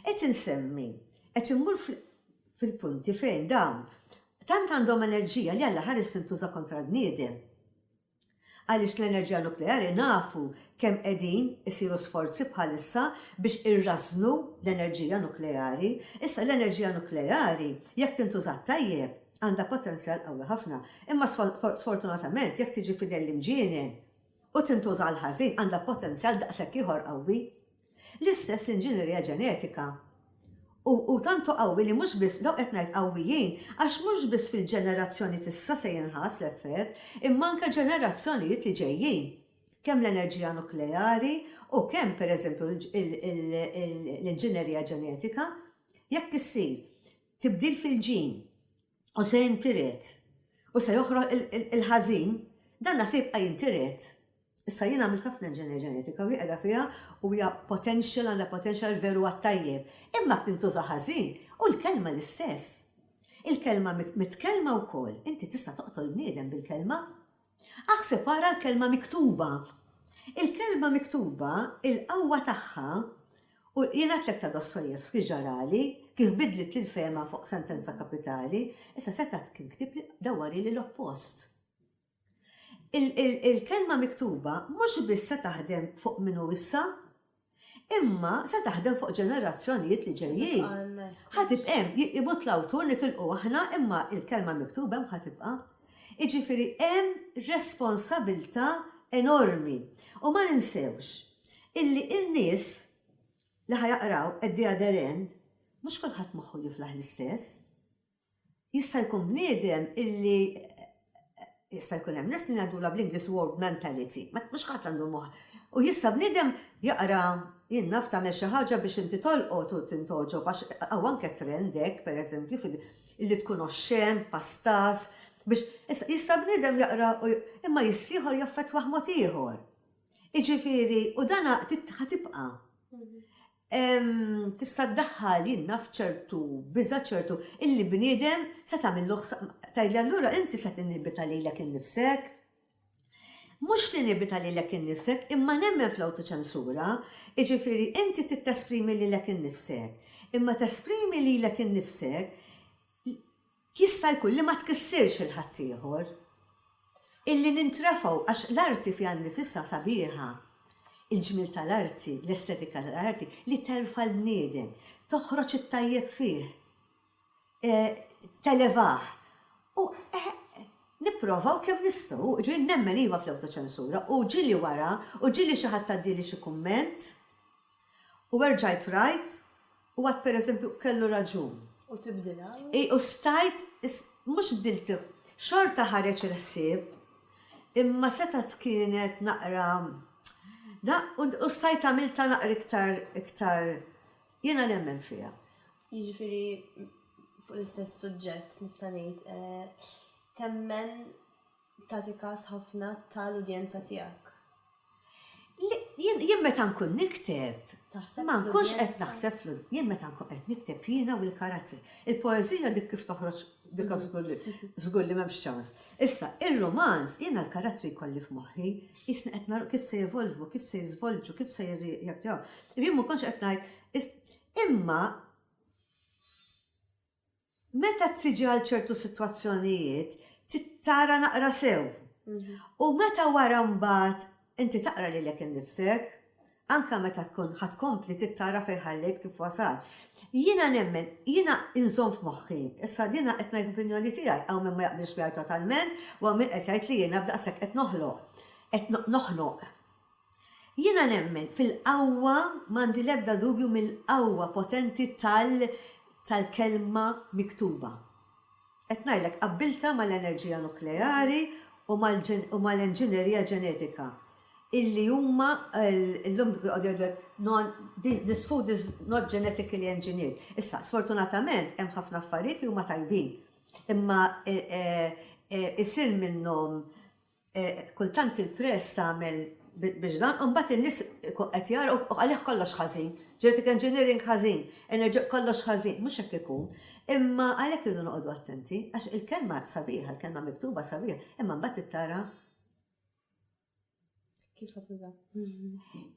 qed insemmi, qed immur fil-punti fejn dawn, tant għandhom enerġija li Alla ħares tintuża kontra d-bniedem. Għaliex l-enerġija nukleari nafu kemm qegħdin isiru sforzi bħalissa biex irrażnu l-enerġija nukleari. Issa l-enerġija nukleari jekk tintuża tajjeb għandha potenzjal qawwi ħafna, imma sfortunatament jekk tiġi fidel l-imġienen u tintuża l-ħażin għandha potenzjal daqshekk ieħor qawwi. L-istess inġinerija ġenetika. U tantu qawwi li mhux biss daw qed ngħid qawwijin għax mhux biss fil-ġenerazzjoni tissa se jinħass l-effett, imma anke ġenerazzjonijiet li ġejjin. Kemm l-enerġija nukleari u kemm pereżempju l-inġinerija ġenetika jekk issir tibdil fil-ġin u se jintiret u se joħroq il-ħażin dan nasib jintiret. Issa jien għamilt ħafna inġinerija ġenetika u qiegħda fiha u hija għandha potential veru għat-tajjeb. Imma tintuża ħażin u l-kelma l-istess. Il-kelma mitkellma wkoll, inti tista' toqtol bniedem bil-kelma. Aħseb ara l-kelma miktuba. Il-kelma miktuba, il-qawwa tagħha u jien għatlek ta' Dostojevski ġarali kif bidlet l-fema fuq sentenza kapitali, issa seta' tinktib dawari l-oppost. Il-kelma miktuba mhux biss se taħdem fuq minnu issa, imma se taħdem fuq ġenerazzjonijiet li ġejjin. Ħatibqa' jibut l-awtur nitilqu aħna imma il-kelma miktuba hemm ħatibqa'. Jiġifieri hemm responsabilità enormi. U ma ninsewx illi n-nies li ħajaqraw at the other end mhux kulħadd moħħu jiflaħ l-istess. Jista' jkun bniedem illi jista' jkun hemm nies li ngħidula bl-English word mentality, mhux qatt għandu moħħ. U jista' bniedem jaqra jien naf tagħmel xi ħaġa biex inti tolqot u tintoġob għax hawn anke trendek pereżempju li tkun oxxem, pastas, biex jista' bniedem jaqra imma jissieħor jaffettwaħ mod ieħor. Jiġifieri u dana ħatibqa'. Tista' ddaħħal jien naf ċertu biża' ċertu illi bniedem se tagħmillu tajli allura inti se tinibita lilek innifsek. Mhux tinibita lilek innifsek, imma nemmen fl-awtoċensura, jiġifieri inti titesprimi lilek innifsek. Imma tesprimi lilek innifsek jista' jkun li ma tkissirx il-ħadd ieħor. Illi nintrefgħu għax l-arti fi nifisha sabiħa. Il-ġmil tal-arti, l-estetika tal-arti, li terfa l-bniedem, toħroġ it-tajjeb fih, televaħ. U nipprovaw kemm nistgħu, ġej nemmen iva fl-awtoċensura, u ġili wara, u ġili xi ħadd tgħaddili xi kumment, u erġajt rajt, u għad pereżempju kellu raġun. U tibdilha? U stajt, mhux bdilti xorta ħareġ il-ħsieb, imma setat kienet naqra, u sajt għamilta naqra iktar, jiena nemmen fija. Jiġifieri fuq l-istess suġġett nista' ngħid temmen tagħti każ ħafna tal-udjenza tiegħek. Jien meta nkun nikteb, Taħseb ma nkunx qed fl-udjenza? naħseb jien meta nkun qed nikteb jiena u l-karattri. Il-poeżija dik kif toħroġ dik żgur li m'hemmx ċans. Issa, ir-romanz jiena l-karattri jkolli f'moħħi, jisni qed nara kif se jevolvu, kif se jiżvolġu, kif se jirreaġġaw. Jien ma nkunx qed ngħid, imma meta tiġi għal ċertu sitwazzjonijiet, tara naqra sew. U meta wara mbagħad inti taqra lilek innifsek, anka meta tkun ħatkompli tittara fejn ħallejt kif wasal. Jiena nemmen, jiena inżomm f'moħħi, issa jiena qed ngħid opinjoni tiegħi hawn min ma jaqbilx biha totalment u hawn min qed jgħid li jiena b'daqshekk qed noħloq. Jiena nemmen fil-qawwa m'għandi l-ebda dubju mill-qawwa potenti tal-kelma miktuba. Qed ngħidlek qabbilta mal-enerġija nukleari u mal-inġinerija ġenetika. Illi huma l-lum this food is not genetically engineered. Issa, sfortunatament, hemm ħafna affarijiet li huma tajbin. Imma isir minnhom kultant il-press tagħmel biex dan, u mbagħad in-nies qed jara u għalih kollox ħażin. Genetic engineering ħażin, kollox ħażin, mhux hekk ikun. Imma għalhekk irridu noqogħdu attenti għax il-kelma sabiħa, il-kelma miktuba sabiħa, imma mbagħad tittara Kif ħatuża?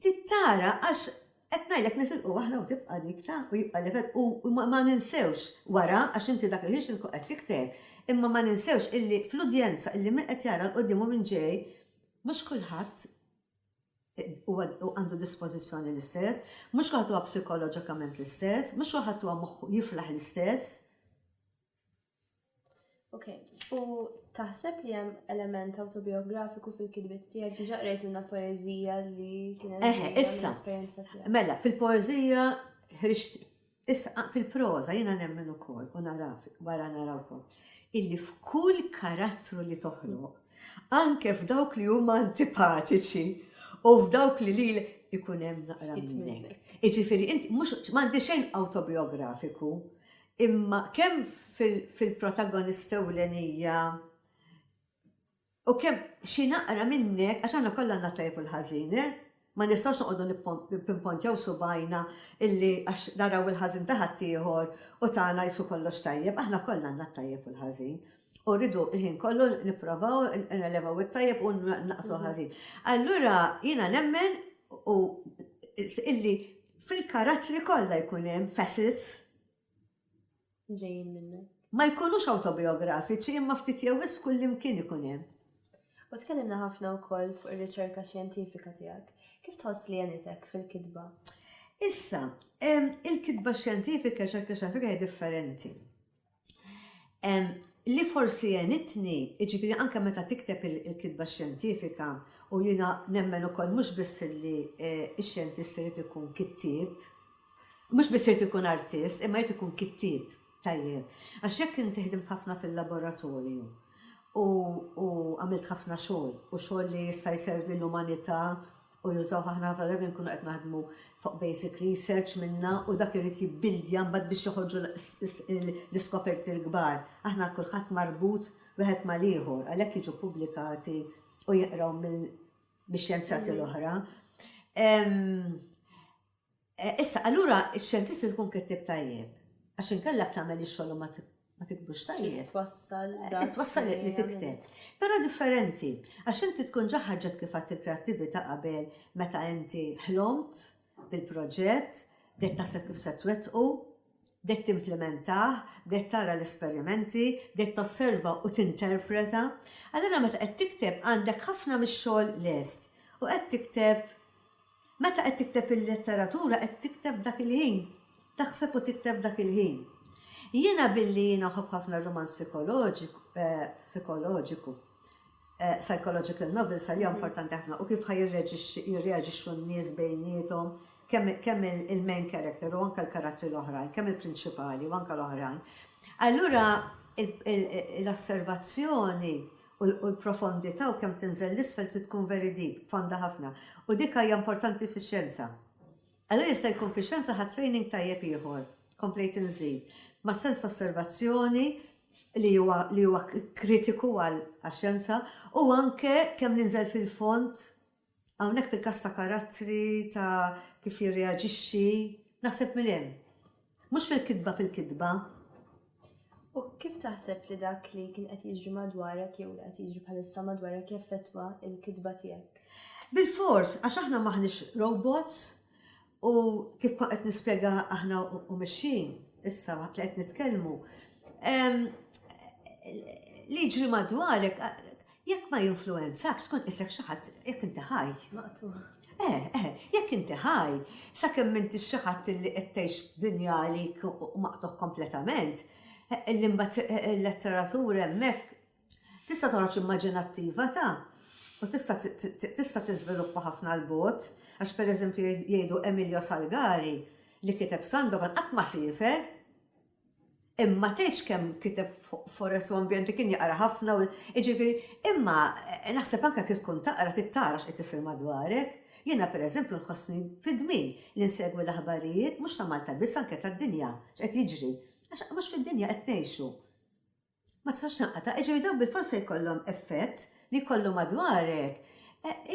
tittara għax qed ngħidlek nisilqu aħna u tibqa' dikta u jibqa' l-effett u ma ninsewx wara għax inti dak il-ħin inkun qed tikteb, imma ma ninsewx illi fl-udjenza illi min qed jara l-qudiem u minn ġej mhux kulħadd u għandu dispożizzjoni l-istess, mhux kulħadd huwa psikoloġikament l-istess, mhux kulħadd huwa moħħu jiflaħ l-istess. Ok, u taħseb li hemm element autobiografiku fil-kidbiet tiegħek diġà qrejtilna poeżija li kienet issa. l-esperjenza tiegħek. Mela, fil-poeżija ħriġt, issa fil-proża jiena nemmen ukoll u wara narawkom illi f'kull karattru li toħloq, anke f'dawk li huma antipatiċi u f'dawk li ikun hemm naqra minnek. Jiġifieri inti mhux m'għandi xejn autobiografiku, imma kemm fil-protagonista ewlenija u kemm xi naqra minnek għax aħna kollha għandna tajjeb u l-ħażin, ma nistgħux noqogħdu nippimpontjaw subajna illi għax naraw il-ħażin ta' ħaddieħor u tagħna jsu kollox tajjeb, aħna kollha għandna tajjeb u l-ħażin. U rridu il-ħin kollu nipprovaw nelevaw it-tajjeb u naqsu ħażin. Allura jiena nemmen u illi fil-karattri kollha jkun hemm facets Ġejjin minnek. ma jkunux autobiografiċi imma ftit jew kull imkien ikun hemm. U tkellimna ħafna wkoll fuq ir-riċerka xjentifika tiegħek. Kif tħoss li jenitek fil-kitba? Issa, il-kitba xjentifika, xerka xjentifika hija differenti. Li forsi jenitni, jiġifieri anke meta tikteb il-kitba xjentifika u jiena nemmen ukoll mhux biss li x-xjentist irid ikun kittieb, mhux biss irid ikun artist, imma jrid ikun kittieb tajjeb. Għax jekk inti ħdimt ħafna fil-laboratorju u għamilt ħafna xogħol u xogħol li jista' jservi l-umanità u jużaw ħafna darbi nkunu qed naħdmu fuq basic research minna u dak irid jibbildja mbagħad biex joħorġu l-iskoperti l-kbar. Aħna kulħadd marbut wieħed mal-ieħor għalhekk jiġu pubblikati u jaqraw mix-xjenzjati l-oħra. Issa, allura x-xjentist tkun kittib tajjeb. Għax inkellek tagħmel ix-xogħol u ma tikbux tajjeb. Twassal li tikteb. Però differenti, għax inti tkun ġaħħaġet kif għat il-kreattività qabel meta inti ħlomt bil-proġett, det taħseb kif se twettqu, det timplementah, det tara l-esperimenti, det tosserva u tinterpreta. Allura meta qed tikteb għandek ħafna mix-xogħol lest u qed tikteb meta qed tikteb il-letteratura qed tikteb dak il-ħin. Taħseb u tikteb dak il-ħin. Jiena billi naħobb ħafna roman psikoloġiku, psychological novels għalija importanti ħafna u kif jirreaġixxu n-nies bejniethom, kemm il-main character u anke l-karattri l-oħrajn, kemm il-prinċipali u anke l-oħrajn. Allura l-osservazzjoni u l-profondità u kemm tinżel l-isfel tkun very deep, fonda ħafna. U dik hija importanti fix-xjenza. Allora jista' jkun fix-xjenza ħadd training tajjeb ieħor, komplejt inżid, ma' sens osservazzjoni li huwa kritiku għax-xjenza u anke kemm ninżel fil-font hawnhekk fil-każ ta' karattri ta' kif jirreaġixxi, naħseb minn hemm. Mhux fil-kidba. U kif taħseb li dak li kien qed jiġri madwarek jew li qed jiġri bħalissa madwarek jaffettwa l-kidba tiegħek? Bil-fors, għax aħna maħniex robots u kif qed nispjega aħna u mexxin issa waqt li qed nitkellmu. Li jiġri madwarek jekk ma jinfluenzakx tkun isek xi ħadd jekk inti ħaj. Maqtu. Jekk inti ħaj, sakemm inti xi ħadd li qed tgħix f'dinja għalik u maqtuħ kompletament, il-letteratura hemmhekk tista' toħroġ immaġinattiva u tista' tiżviluppa ħafna l-bot, għax pereżempju jgħidu Emilio Salgari li kiteb Sandokan qatt ma siefer, imma tgħidx kemm kiteb Forest u Ambjenti kien jaqra ħafna u jiġifieri, imma naħseb anke kif tkun taqra tittara x'qed isir madwarek. Jiena pereżempju nħossni fid-dmi li nsegwi l-aħbarijiet mhux ta' Malta biss anke tad-dinja x'qed jiġri. Għax mhux fid-dinja qed ngħixu. Ma tistax tanqata' jiġri dawn bil-forsi jkollhom effett li jkollu madwarek.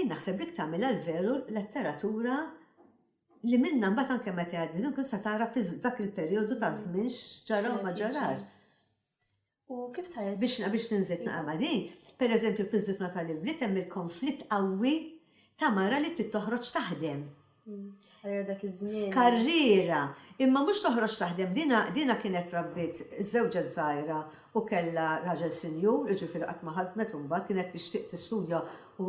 Naħseb dik tagħmilha l-veru letteratura li minna mbagħad anke meta jgħaddi nkun se tara fi dak il-perjodu ta' żmien x'ġara u ma ġarax. U kif tħares? Biex ninżid naqra din, pereżempju fiż-żifna tal-ibliet hemm il-konflitt qawwi ta' mara li trid toħroġ taħdem. Allura dak iż-żmien. Karriera, imma mhux toħroġ taħdem, dina kienet rabbiet żewġet żgħira u kellha raġel sinjur, jiġifieri qatt ma ħadmet u mbagħad kienet tixtieq tistudja u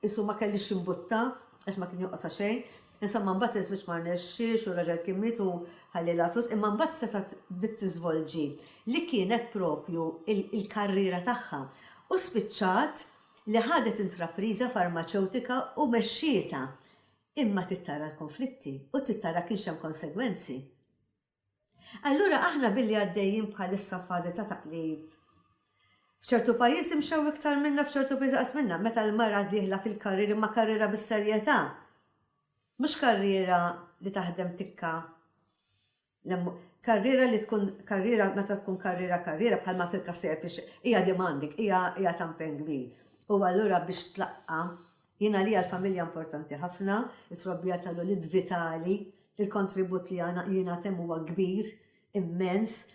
isu ma kellix imbutta għax ma kien joqosha xejn. Insomma mbagħad iżwiġ ma rnexxiex u raġel kien miet u ħallilha flus, imma mbagħad setgħet bdiet tiżvolġi li kienet propju il-karriera tagħha. U spiċċat li ħadet intrapriża farmaceutika u mexxieta. Imma tittara l-konflitti u tittara kienx hemm konsegwenzi. Allura aħna billi għaddejjin bħalissa fażi ta' taqlib. F'ċertu pajjiż imxew iktar minna, f'ċertu pajjiż qas minna, meta l-mara dieħla fil-karriera imma karriera bis-serjetà. Mhux karriera li taħdem tikka. Karriera li tkun karriera meta tkun karriera bħalma fil-kassef hija demanding, hija tampen kbir. U allura biex tlaqqa jiena li għal-familja importanti ħafna, it-trobbija tal-olid vitali, il-kontribut li jiena tem huwa kbir, immens,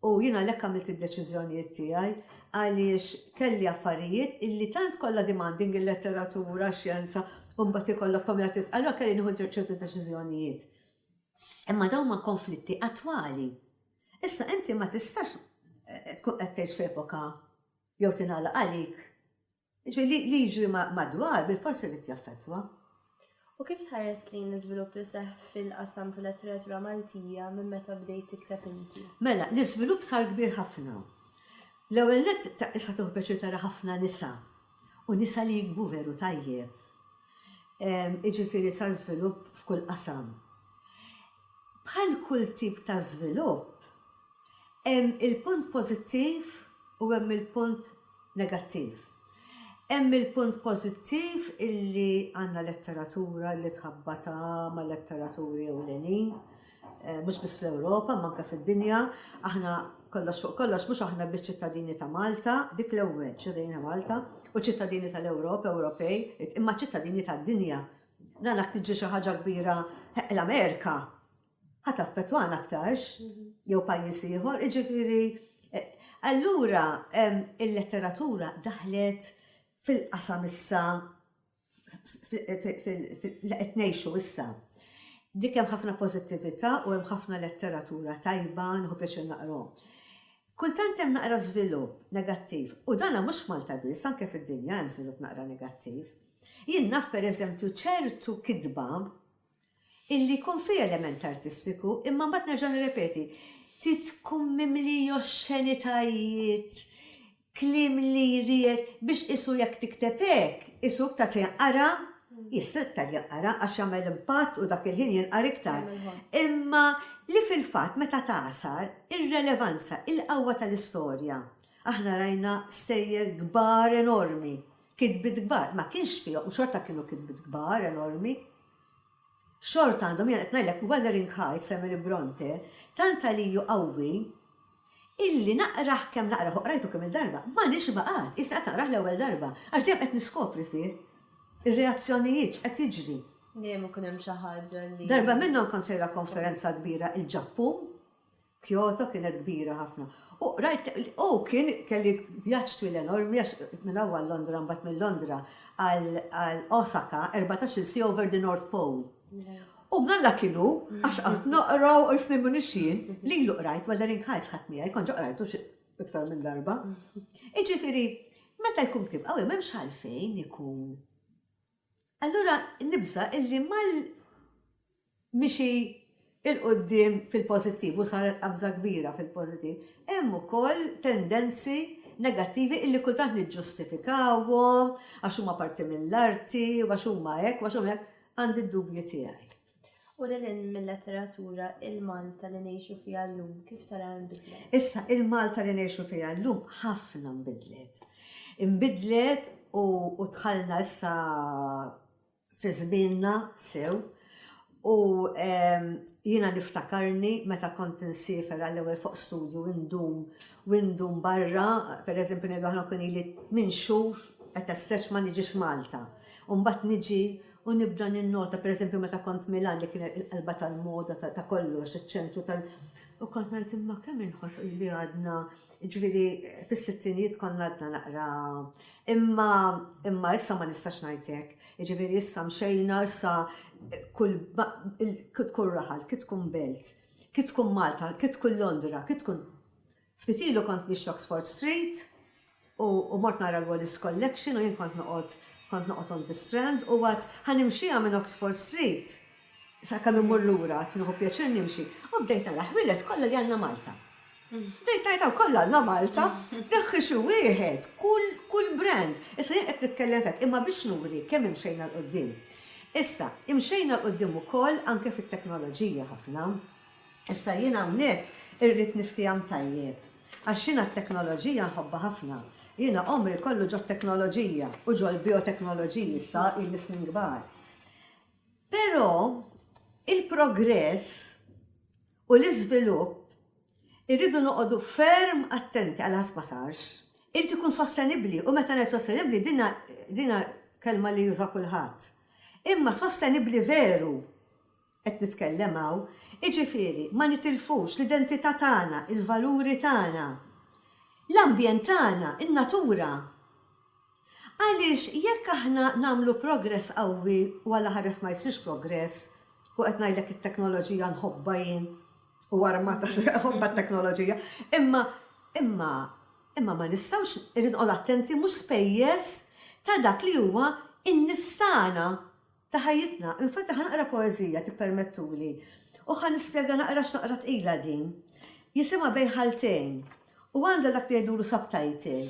u jiena lekk għamilt id-deċiżjonijiet tiegħi għaliex kelli affarijiet illi tant kollha demanding il-letteratura, xjenza, u mbagħad ikollok familja allura kelli nieħu ċertu deċiżjonijiet. Imma dawn ma' konflitti attwali. Issa inti ma tistax tkun qed tgħix f'epoka jew tingħalaq għalik. Li jiġri madwar bil-forsi li jaffettwa. U kif tħares li n-iżvilupp li seħħ fil-qasam tal-letteratura Maltija minn meta bdejt tikteb inti? Mela, l-iżvilupp sar kbir ħafna. L-ewwel nett issa tuħbeċi tara ħafna nisa u nisa li jikbu veru tajjeb. Jiġifieri sar żvilupp f'kull qasam. Bħal kull tip ta' żvilupp, hemm il-punt pożittiv u hemm il-punt negattiv. Hemm il-punt pożittiv illi għandna letteratura li tħabbata ma' letteraturi ewlenin, mhux biss fl-Ewropa, manka fid-dinja, aħna kollox fuq kollox mhux aħna biss ċittadini ta' Malta, dik l-ewwel ċittadini ta' Malta, u ċittadini tal-Ewropa, Ewropej, imma ċittadini tad-dinja. Dan hekk tiġi xi ħaġa kbira l-Amerika ħadd affettwana aktarx, jew pajjiż ieħor, jiġifieri. Allura il-letteratura daħlet fil-qasam issa qed ngħixu issa. Dik hemm ħafna pożittività u hemm ħafna letteratura tajba nieħu pjaċir naqrahom. Kultant hemm naqra żvilupp negattiv u dana mhux Malta biss, anke fid-dinja hemm żvilupp naqra negattiv. Jien naf pereżempju ċertu kidba illi jkun fih element artistiku, imma mbagħad nerġa' nirrepeti, tkun mimli oxxenitajiet, kliem li jried biex isu jekk tikteb hekk, isu iktar se janqara, jista' iktar janqara għax jagħmel impatt u dak il-ħin jinqar iktar. Imma li fil-fatt meta tasar ir-relevanza, il-qawwa tal-istorja. Aħna rajna stejjer kbar enormi, kitbit kbar, ma kienx fihom, u xorta kienu kitbit kbar enormi. Xorta għandhom jgħan ngħidlek Wuthering Heights Emily Bronte, tanta li ju qawwi, illi naqraħ kemm naqraħ qrajtu kemm il-darba, ma nix baqgħet, issa qed naqraħ l-ewwel darba, għax dejjem qed niskopri fih. Ir-reazzjonijiet qed jiġri. Dejjem ikun hemm xi ħaġa li. Darba minnhom kont sejra konferenza kbira il-Ġappun, Kyoto kienet kbira ħafna. U rajt, kelli vjaġġ twil enormi għax minn awwal Londra mbagħad minn Londra għal Osaka 14 sija over the North Pole. U mnalla kienu, għax qatt noqraw u snimu nixin, li l-qrajt, Wuthering Heights ħadd miegħi, kont qrajtu iktar minn darba. Iġifieri, meta jkun ktib qawwi m'hemmx għalfejn ikun. Allura nibża illi mixi il-qoddim fil-pożittiv u saret qabża kbira fil-pożittiv, hemm ukoll tendenzi negattivi illi kultant niġġustifikawhom għax huma parti mill-arti u għax huma hekk, għax huma hekk, għandi d-dubji tiegħi. U lil mill-letteratura il-Malta li ngħixu fiha llum kif tara nbidlet? Issa il-Malta li ngħixu fiha llum ħafna nbidlet. Inbidlet u tħallna issa fi żmienna sew u jiena niftakarni meta kont insifer għall-ewwel fuq studju windum barra, pereżempju ngħidu aħna kun ili 8 xhur qed estex ma niġix Malta. U mbagħad niġi u nibda ninnota, pereżempju meta kont Milan li kienet il-qalba tal-moda ta' kollox, iċ-ċentru u kont ngħid imma kemm inħoss li għadna, ġifieri fis-sittinijiet konna għadna naqra. Imma issa ma nistax ngħid hekk. Ġifieri issa mxejna, issa kit tkun Raħal, kit tkun Belt, kit tkun Malta, kit tkun Londra, kit tkun. Ftit ilu kont nix Oxford Street u mort nara l-Wallis Collection u jien kont noqgħod on the Strand u għad ħanimxija minn Oxford Street. Sa kemm immur lura, kienu pjaċir nimxi. U bdejt nara ħwiles kollha li għandna Malta. Bdejt ngħidha kollha għandna Malta, deħħi xi wieħed, kull brand. Issa jien qed nitkellem hekk, imma biex nuri kemm imxejna l-qudiem. Issa, imxejna l-qudiem ukoll anke fit-teknoloġija ħafna. Issa jien hawnhekk irrid niftihom tajjeb. Għax jiena t-teknoloġija nħobba ħafna. Jiena omri kollu ġo teknoloġija u ġo l-bioteknoloġiji issa il-snin kbar. Però il-progress u l-iżvilupp irridu noqogħdu ferm attenti għal ħas ma sarx. Irid ikun sostenibbli u meta ngħid sostenibbli dina kelma li juża kulħadd. Imma sostenibbli veru qed nitkellem hawn, jiġifieri ma nitilfux l-identità tagħna, il-valuri tagħna, l-ambjent tagħna, in-natura. Għaliex jekk aħna nagħmlu progress qawwi u għal ħares ma jsirx progress u qed ngħidlek it-teknoloġija nħobba jien u armata ħobba t-teknoloġija, imma ma nistgħux irid noqgħod attenti mhux spejjeż ta' dak li huwa in-nifs tagħna ta' ħajjitna. Infatti ħanaqra poeżija tippermettuli u ħanispjega naqra x'naqra tqila din. Jisimha bejn ħaltejn u għandha dak li jgħidulu subtitle.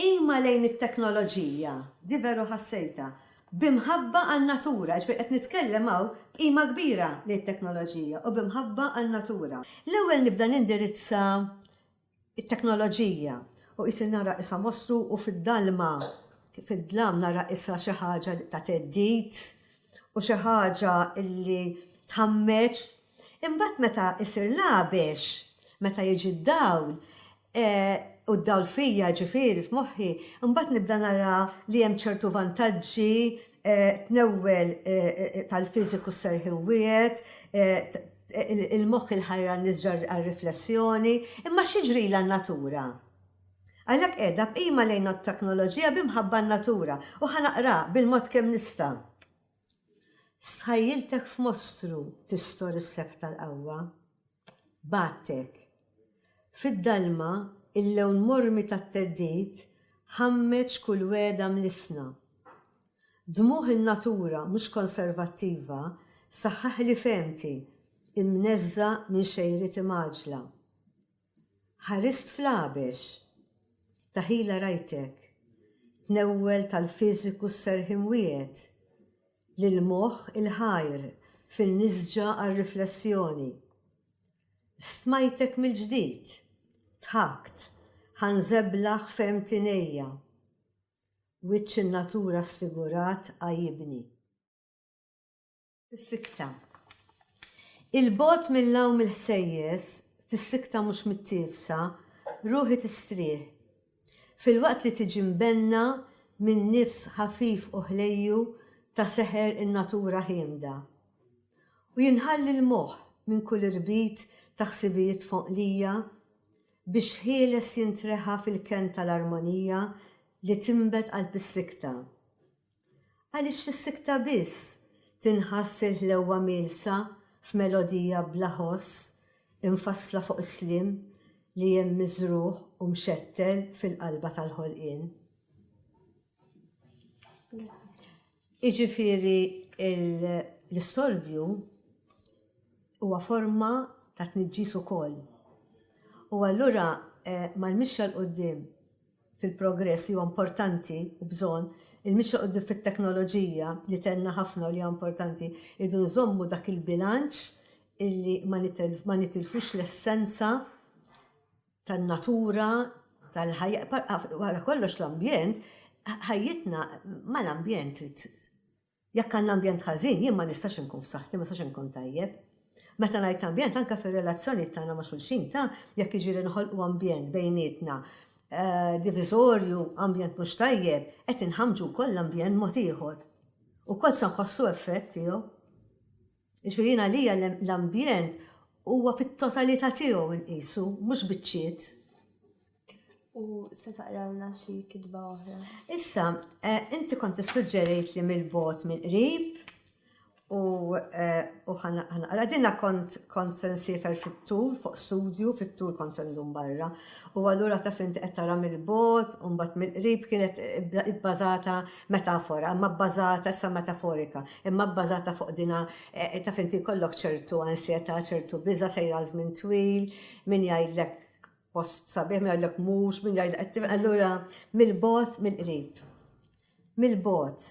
Ima lejn it-teknoloġija, di veru ħassejta, bimħabba għan-natura, ġifier qed nitkellem hawn qima kbira lejn it-teknoloġija u bimħabba għan-natura. L-ewwel nibda nindirizza it-teknoloġija u isi nara issa mostru u fid-dlam nara issa xi ħaġa ta' teddit u xi ħaġa illi tħammeġ. Imbagħad meta isir labex, meta jiġi d-dawl, u d-dawl fija ġifieri f'moħħi, imbagħad nibda nara li hemm ċertu vantaġġi tnewwel tal-fiżiku s-serħin wiegħed, il-moħħ il-ħajran nisġar għal-riflessjoni, imma x'jiġri n-natura. Għalhekk qiegħda bqima lejn it-teknoloġija bimħabba n-natura u ħanaqra bil-mod kemm nista'. Sħajjiltek f'mostru tistor is-seb tal-qawwa. Battek. Fid-dalma il-lewn mormi tat-teddit ħammeġ kull weda mlisna. Dmuħ in-natura mhux konservattiva saħħaħ li femti imneżza minn xejriet imaġla. Ħarist flabex taħila rajtek tnewwel tal-fiżiku s-serħin wiegħed lil moħħ il-ħajr fin-nisġa għar-riflessjoni. smajtek mill-ġdid, tħakt, ħanżeblaħ femtinejja, wiċċ in-natura sfigurat għajibni. Fis-sikta. Il-bot mill-law mill-ħsejjes, fis-sikta mhux mit-tifsa, ruħi tistrieħ. Fil-waqt li tiġi mbenna minn nifs ħafif u ħlejju ta' seħer in-natura ħiemda. U jinħalli l-moħħ minn kull irbit ta' ħsibijiet foqlija biex ħieles jintreħa fil-ken tal-armonija li timbet qalb is-sikta. Għaliex fis-sikta biss tinħass il-ħlewwa mielsa f'melodija bla ħoss infassla fuq slim li hemm miżruħ u mxettel fil-qalba tal-ħolqien. Jiġifieri l-istorbju huwa forma ta' tniġġis ukoll. U allura mal-mixja l-qoddim fil-progress li huwa importanti u bżonn, il-mixja qoddim fit-teknoloġija li tenna ħafna u li huwa importanti, irridu nżommu dak il-bilanċ illi ma nitilfux l-essenza tan-natura, tal-ħajja. Wara kollox l-ambjent, ħajjitna ma l-ambjent trid. Jekk għandna ambjent ħażin, jien ma nistax inkun f'saħħti, ma nistax inkun tajjeb. Meta ngħid ambjent anke fir-relazzjoni tagħna ma' xulxin jekk jiġri nħolqu ambjent bejnietna diviżorju, ambjent mhux tajjeb, qed inħammġu wkoll l-ambjent mod ieħor. Ukoll se nħossu effett tiegħu. Jiġifieri għalija l-ambjent huwa fit-totalità tiegħu inqisu, mhux biċċiet. U se taqralna xi kitba oħra. Issa, inti kont issuġġerejt li mill-bot mill-qrib u għadinna kont se nsifer fit-tul, fuq studju, fit-tul kont se ndum barra. U allura taf inti qed tara mill-bot, u mbagħad mill-qrib kienet bbażata metafora, imma bbażata issa metaforika, imma bbażata fuq dina taf inti kollok ċertu ansjetà, ċertu biża sejra żmien twil, min jgħidlek post sabiħ, min jgħidlek mhux, min jgħidlek allura mill-bot mill-qrib. Mill-bot,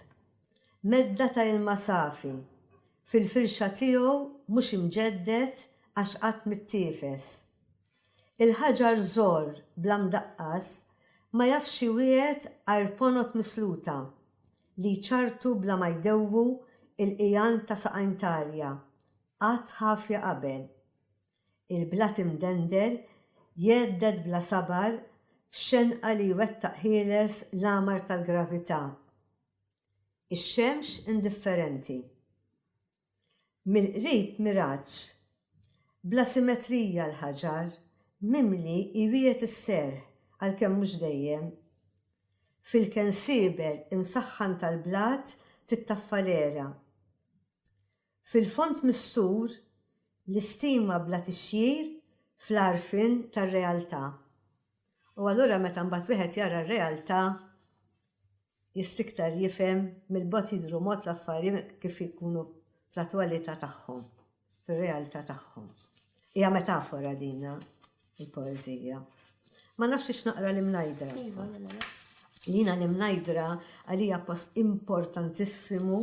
medda ta' il-masafi, fil-firxa tiegħu mhux imġeddet għax qatt mittiefes. Il-ħaġar żgħar bla mdaqqas ma jafx wieħed arponot misluta li ċartu bla ma jdewwu il-qijan ta' saqajntarja qatt ħafja qabel. Il-blat imdendel jedded bla sabar f'xenqa li jwettaq ħieles l-amar tal-gravità. Ix-xemx indifferenti. Mill-qrib miraġġ, bla simetrija l-ħaġar, mimli iwiet is-serħ għalkemm mhux dejjem. Fil-kensibel imsaħħan tal-blat tittaffalera. Fil-font mistur l-istima bla tixjir fl-arfin tar-realtà. U allura meta mbagħad wieħed jara r-realtà jistiktar jifhem mill-bot jidhru mod l-affarijiet kif ikunu fl-attwalità tagħhom, fir-realtà tagħhom. Hija metafora dina il-poeżija. Ma nafx ix naqra l-imnajdra. Lina l-imnajdra għalija post importantissimu,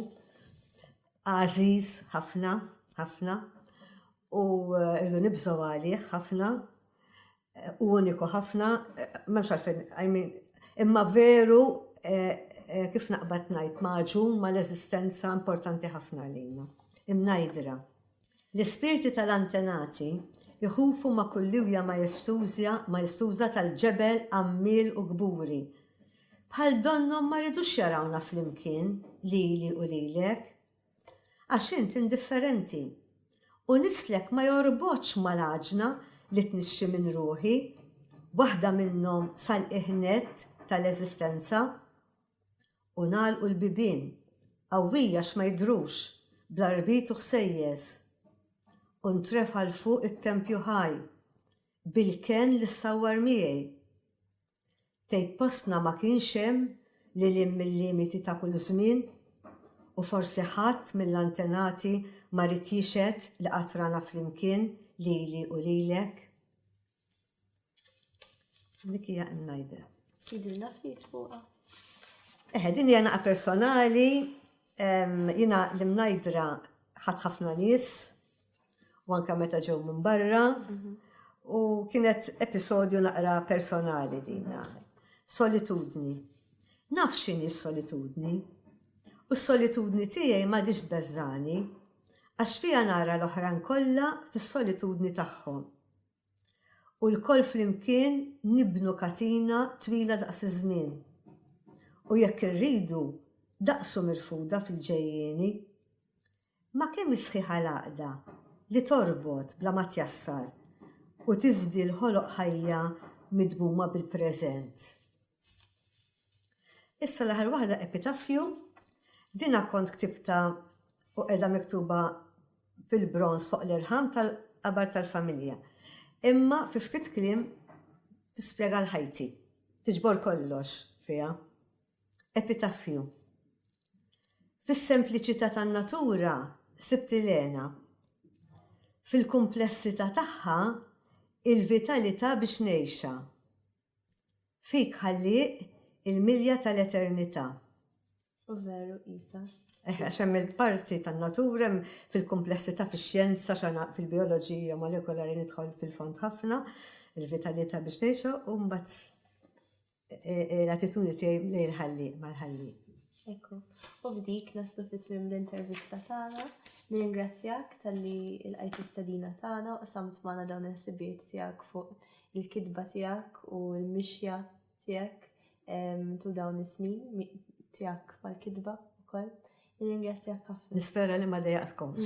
għażiż ħafna, ħafna, u rridu nibżgħu għalih ħafna, uniku ħafna, m'hemmx għalfejn, imma veru kif naqbad ngħid maġun mal-eżistenza importanti ħafna lina. Imnajdra. L-ispirti tal-antenati jħufu ma' kulliwja majestuża tal-ġebel għammil u gburi. Bħal donnom ma ridux jarawna flimkien lili u lilek. Għax int indifferenti. U nislek ma jorbotx mal-ħaġna li tnixxi minn ruħi, waħda minnhom sal-iħnet tal-eżistenza, u nagħlqu l-bibien, qawwija x'ma jidhrux, bla rbit u ħsejjes, u ntrefal fuq it-tempju ħaj, bil-ken li ssawwar miegħi. Tgħid postna ma kienx hemm li mill-limiti ta' kull żmien, u forsi ħadd mill-antenati ma rid jixed li qatrana flimkien lili u lilek. Dik hija mnajdra. Idilna ftit fuqha. Din hija naqa personali, jiena l-imnajdra ħadd ħafna nies, u anke meta ġew minn barra, U kienet episodju naqra personali dina. Solitudni. Naf x'inhi s-solitudni. U s-solitudni tiegħi ma diġ beżżani, għax fija nara l-oħran kollha fis-solitudni tagħhom. U l-koll flimkien nibnu katina twila daqs iż-żmien. U jekk irridu daqsu mirfuda fil-ġejjieni, ma kemm isħiħa l-għaqda li torbot bla ma tjassar u tifdi l-ħoloq ħajja midmuma bil-preżent. Issa l-aħħar waħda epitafju, dina kont ktibta u qiegħda miktuba fil-bronz fuq l-irħam tal-qabar tal-familja. Imma fi ftit kliem tispjega l-ħajti, tiġbor kollox fiha. Epitafju. Fis-sempliċità tan-natura sibt Lena. Fil-kumplessità tagħha il-vitalità biex ngħixha. Fik ħalliq il-milja tal-eternità. U veru, Isa. Għaxem il-parti tan-natura fil-komplessità fix-xjenza, fil-bioloġija molekolari nidħol fil-fond ħafna, il-vitalità biex ngħixha u mbagħad l-attitudni tiegħi lejn ħalliq mal-ħalliq. Ekku. U b'dik naslu fit-tmiem l-intervista tagħna. Nirringrazzjak tal-li l-qajt istadina tagħna u samt magħna dawn il-ħsibiet tiegħek fuq il-kitba tiegħek u l-mixja tiegħek tul dawn is-snin tiegħek mal-kitba wkoll. Nirringrazzjak ħafna. Nispera li ma dejjaqtkomx.